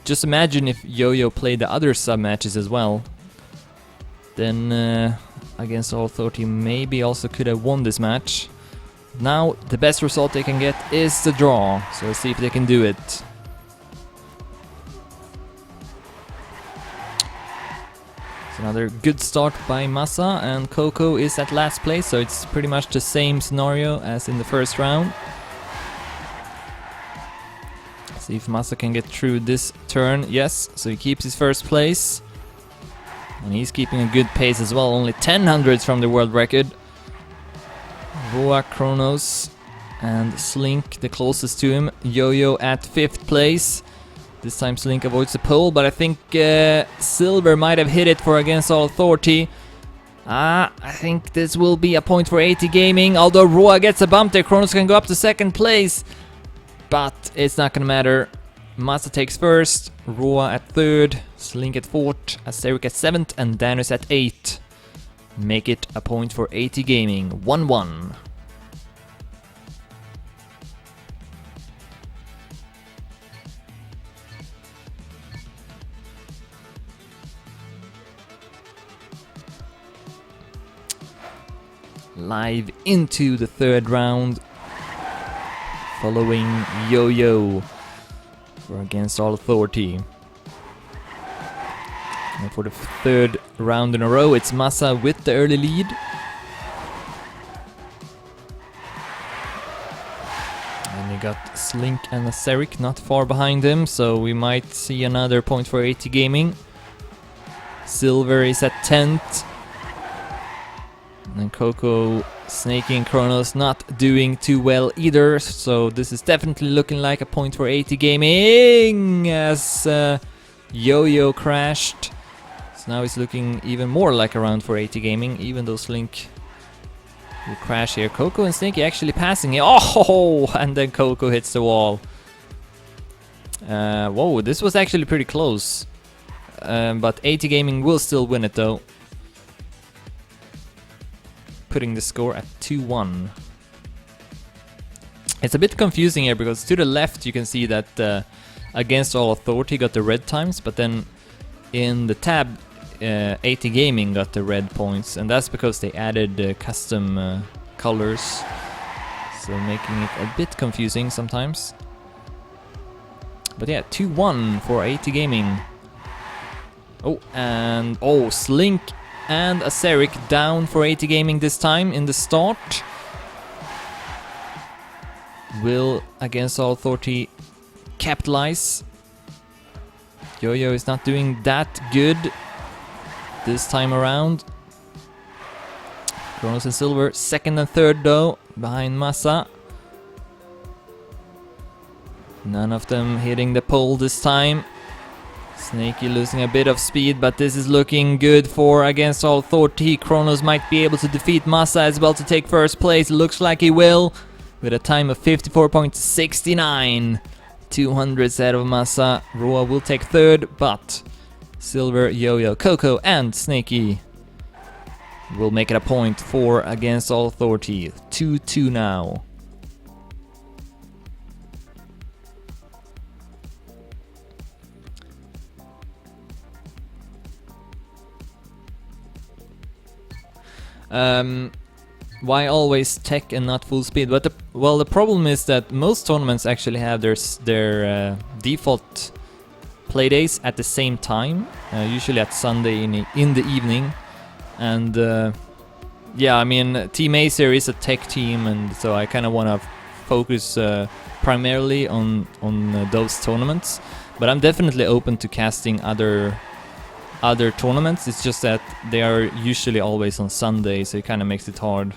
Just imagine if Yo-Yo played the other sub-matches as well. Then Against All Authority maybe also could have won this match. Now the best result they can get is the draw, so let's see if they can do it. It's another good start by Masa, and Coco is at last place, so it's pretty much the same scenario as in the first round. See if Masa can get through this turn. Yes, so he keeps his 1st place. And he's keeping a good pace as well, only 10 hundredths from the world record. Roa, Kronos, and Slink the closest to him. Yo-Yo at 5th place. This time Slink avoids the pole, but I think Silver might have hit it for Against All Authority. I think this will be a point for aAa Gaming, although Roa gets a bump there. Kronos can go up to 2nd place. But it's not gonna matter. Masa takes 1st, Roa at 3rd, Slink at 4th, Serik at 7th, and Danus at 8th. Make it a point for aAa Gaming, 1-1. Live into the 3rd round, following Yo-Yo for Against All Authority. And for the 3rd round in a row, it's Masa with the early lead. And you got Slink and Serik not far behind him, so we might see another point for aAa Gaming. Silver is at 10th. And then Coco, Snakey, and Kronos not doing too well either, so this is definitely looking like a point for aAa Gaming as Yo-Yo crashed. So now it's looking even more like a round for aAa Gaming, even though Slink will crash here. Coco and Snakey actually passing here. Oh, and then Coco hits the wall. Whoa, this was actually pretty close. But aAa Gaming will still win it though, putting the score at 2-1. It's a bit confusing here because to the left you can see that Against All Authority got the red times, but then in the tab aAa Gaming got the red points, and that's because they added custom colors, so making it a bit confusing sometimes. But yeah, 2-1 for aAa Gaming. Oh, and Slink and Aceric down for aAa Gaming this time in the start. Will Against All Authority capitalize? Yo-Yo is not doing that good this time around. Kronos and Silver, second and third though, behind Massa. None of them hitting the pole this time. Snaky losing a bit of speed, but this is looking good for Against All Authority. Kronos might be able to defeat Massa as well to take first place. Looks like he will, with a time of 54.69. 200s ahead of Massa. Roa will take third, but Silver, Yo-Yo, Coco and Snaky will make it a point for Against All Authority. 2-2 now. Why always tech and not full speed? But the problem is that most tournaments actually have their default play days at the same time, usually at Sunday in the evening. And yeah, I mean, Team Acer is a tech team, and so I kind of want to focus primarily on those tournaments. But I'm definitely open to casting other tournaments. It's just that they are usually always on Sunday, so it kind of makes it hard.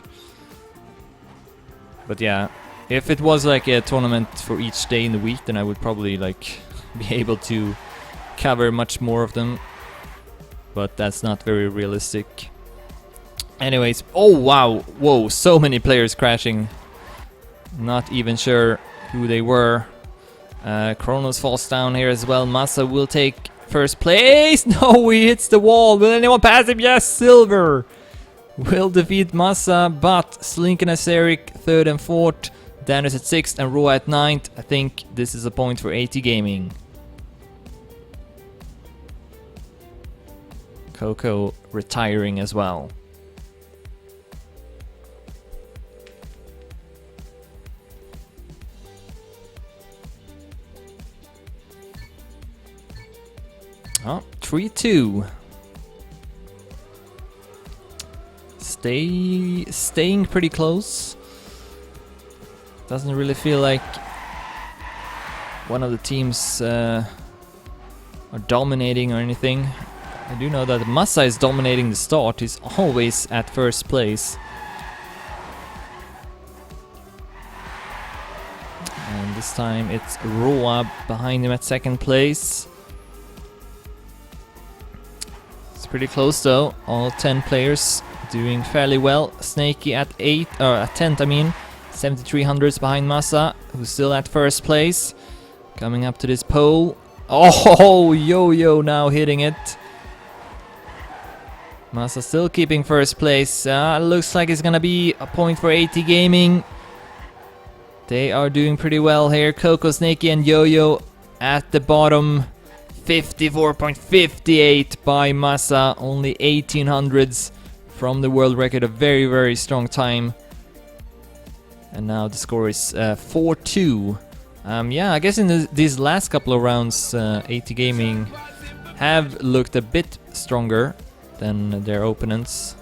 But yeah, if it was like a tournament for each day in the week, then I would probably like be able to cover much more of them. But that's not very realistic. Anyways, oh wow, whoa, so many players crashing. Not even sure who they were. Kronos falls down here as well. Massa will take first place. No, he hits the wall. Will anyone pass him? Yes, Silver will defeat Massa, but Slink and Aceric third and fourth, Danis at sixth and Roa at ninth. I think this is a point for aAa Gaming. Coco retiring as well. Oh, 3-2. Staying pretty close. Doesn't really feel like one of the teams are dominating or anything. I do know that Massa is dominating the start. He's always at first place. And this time it's Roa behind him at second place. It's pretty close though. All 10 players doing fairly well. Snaky at 10th, I mean. 7300s behind Massa, who's still at first place. Coming up to this pole. Oh, Yo-Yo now hitting it. Massa still keeping first place. Looks like it's gonna be a point for aAa Gaming. They are doing pretty well here. Coco, Snaky and Yo-Yo at the bottom. 54.58 by Massa. Only 1800s from the world record. A very, very strong time. And now the score is 4-2. Yeah, I guess in these last couple of rounds, aAa Gaming have looked a bit stronger than their opponents.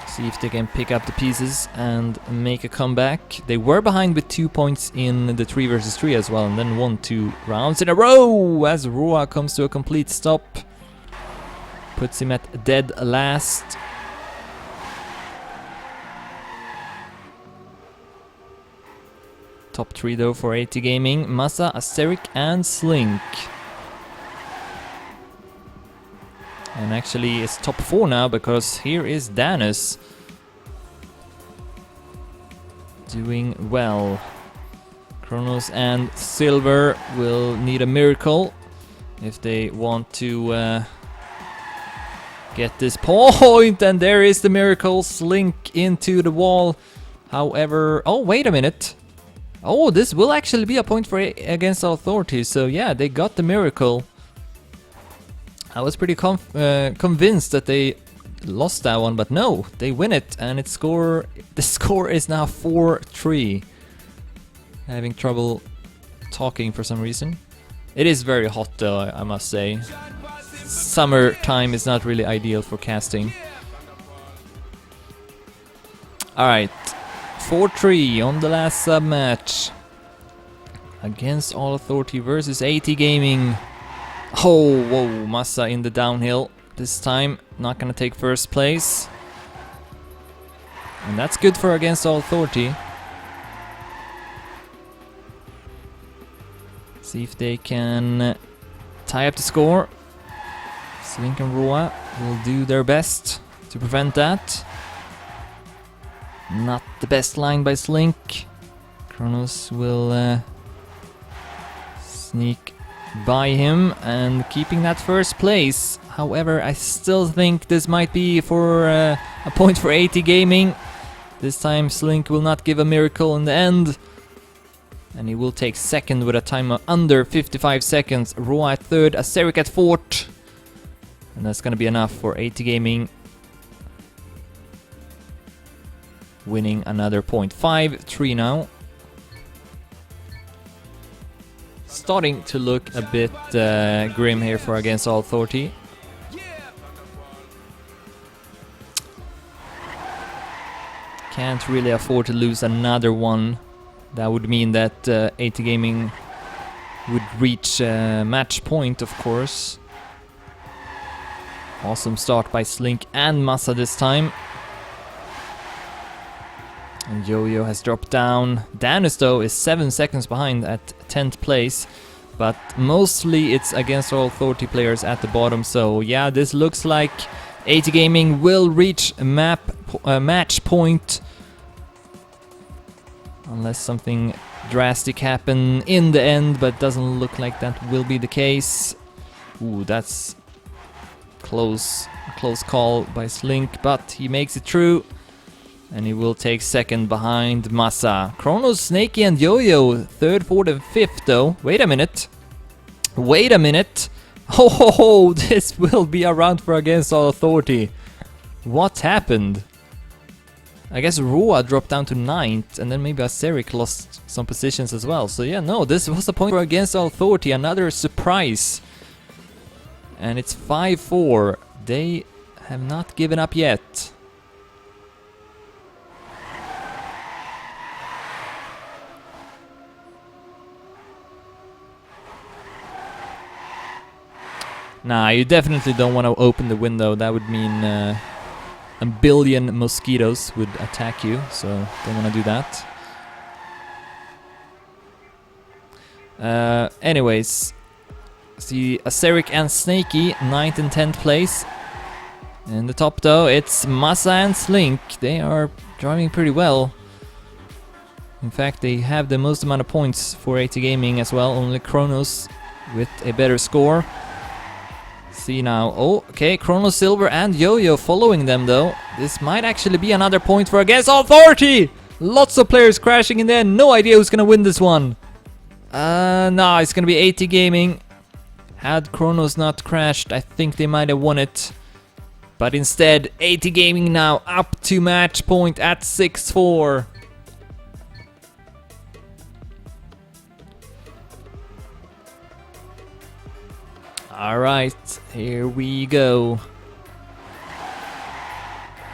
See if they can pick up the pieces and make a comeback. They were behind with 2 points in the 3 versus 3 as well, and then won 2 rounds in a row as Roa comes to a complete stop. Puts him at dead last. Top 3 though for aAa Gaming. Massa, Aceric and Slink. And actually it's top 4 now, because here is Danis doing well. Kronos and Silver will need a miracle if they want to get this point, and there is the miracle. Slink into the wall. However, oh, wait a minute. Oh, this will actually be a point for against authorities. So yeah, they got the miracle. I was pretty convinced that they lost that one, but no, they win it, and the score is now 4-3. Having trouble talking for some reason. It is very hot though, I must say. Summertime is not really ideal for casting. Alright, 4-3 on the last sub match. Against All Authority versus aAa Gaming. Oh, whoa, Massa in the downhill. This time, not gonna take first place. And that's good for Against All Authority. See if they can tie up the score. Slink and Roa will do their best to prevent that. Not the best line by Slink. Kronos will sneak by him and keeping that first place. However, I still think this might be for a point for aAa Gaming. This time Slink will not give a miracle in the end. And he will take second with a time of under 55 seconds. Roa at third, Aserik at fourth. And that's gonna be enough for aAa Gaming. Winning another point. 5-3 now. Starting to look a bit grim here for Against All Authority. Can't really afford to lose another one. That would mean that aAa Gaming would reach match point, of course. Awesome start by Slink and Massa this time. And Yo-Yo has dropped down. Danus, though, is 7 seconds behind at 10th place. But mostly it's Against All Authority players at the bottom. So yeah, this looks like aAa Gaming will reach a match point. Unless something drastic happen in the end, but doesn't look like that will be the case. Ooh, that's close call by Slink, but he makes it through. And he will take second behind Massa. Kronos, Snakey and Yo-Yo, third, fourth and fifth though. Wait a minute. Wait a minute. Ho ho ho, this will be a round for Against All Authority. What happened? I guess Roa dropped down to 9th, and then maybe Aserik lost some positions as well. So yeah, no, this was a point for Against All Authority, another surprise. And it's 5-4. They have not given up yet. Nah, you definitely don't want to open the window. That would mean a billion mosquitoes would attack you, so don't want to do that. Anyways, see Aserik and Snakey, 9th and 10th place. In the top though, it's Massa and Slink. They are driving pretty well. In fact, they have the most amount of points for aAa Gaming as well, only Kronos with a better score. See now, oh, okay, Kronos, Silver and Yo-Yo following them though. This might actually be another point for Against All Authority! Lots of players crashing in there, no idea who's gonna win this one. Nah, it's gonna be aAa Gaming. Had Kronos not crashed, I think they might have won it. But instead, aAa Gaming now up to match point at 6-4. Alright, here we go.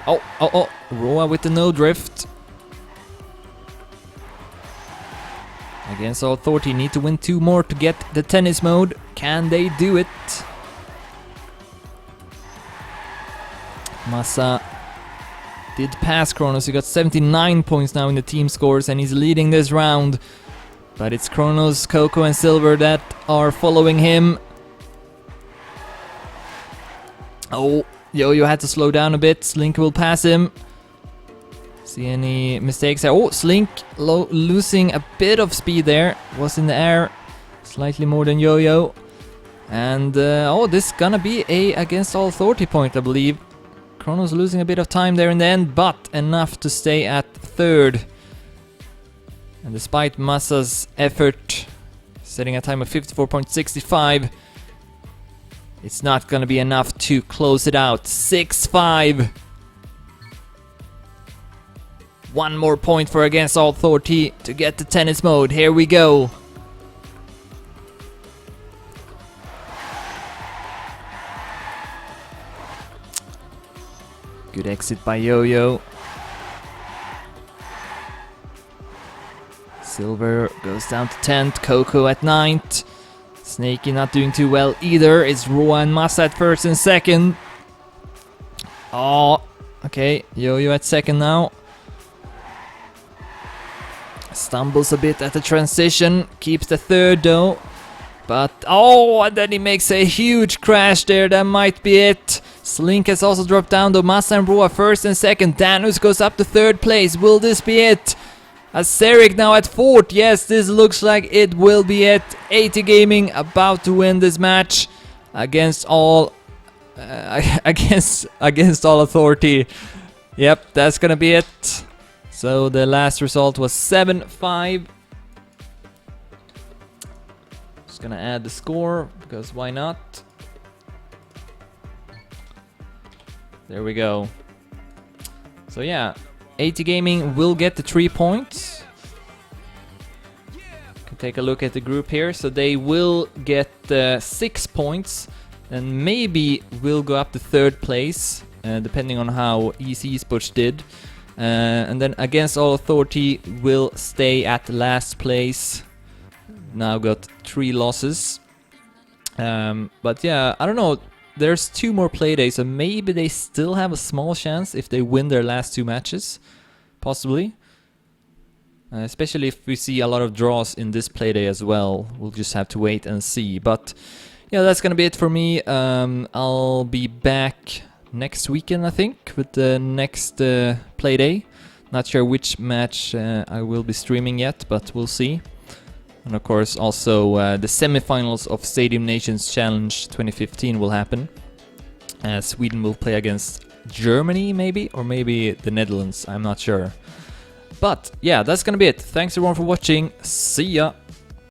Oh, Roa with the no drift. Against All Authority, need to win 2 more to get the tennis mode. Can they do it? Massa did pass Kronos. He got 79 points now in the team scores and he's leading this round. But it's Kronos, Coco and Silver that are following him. Oh, Yo-Yo had to slow down a bit. Slink will pass him. See any mistakes there? Oh, Slink losing a bit of speed there. Was in the air. Slightly more than Yo-Yo. And oh, this is gonna be a against all authority point, I believe. Chrono's losing a bit of time there in the end, but enough to stay at third. And despite Massa's effort, setting a time of 54.65, it's not gonna be enough to close it out. 6-5. One more point for against all authority to get to tennis mode. Here we go. Good exit by Yo-Yo. Silver goes down to 10th, Coco at 9th. Snakey not doing too well either. It's Roa and Massa at first and second. Oh, okay, Yo-Yo at second now. Stumbles a bit at the transition, keeps the third though. But, oh, and then he makes a huge crash there, that might be it. Slink has also dropped down though, Massa and Roa first and second. Danus goes up to third place, will this be it? Azeric now at fourth, yes, this looks like it will be it. aAa Gaming about to win this match against all against all authority. Yep, that's gonna be it. So the last result was 7-5. Just gonna add the score because why not? There we go. So yeah, aAa Gaming will get the 3 points. Can take a look at the group here. So they will get 6 points, and maybe will go up to third place, depending on how EC Esports did. And then against all authority will stay at last place. Now got 3 losses. But yeah, I don't know. There's 2 more play days, so maybe they still have a small chance if they win their last 2 matches. Possibly. Especially if we see a lot of draws in this play day as well. We'll just have to wait and see. But yeah, that's gonna be it for me. I'll be back next weekend, I think, with the next play day. Not sure which match I will be streaming yet, but we'll see. And of course also the semifinals of Stadium Nations Challenge 2015 will happen. Sweden will play against Germany maybe, or maybe the Netherlands, I'm not sure. But yeah, that's gonna be it. Thanks everyone for watching, see ya!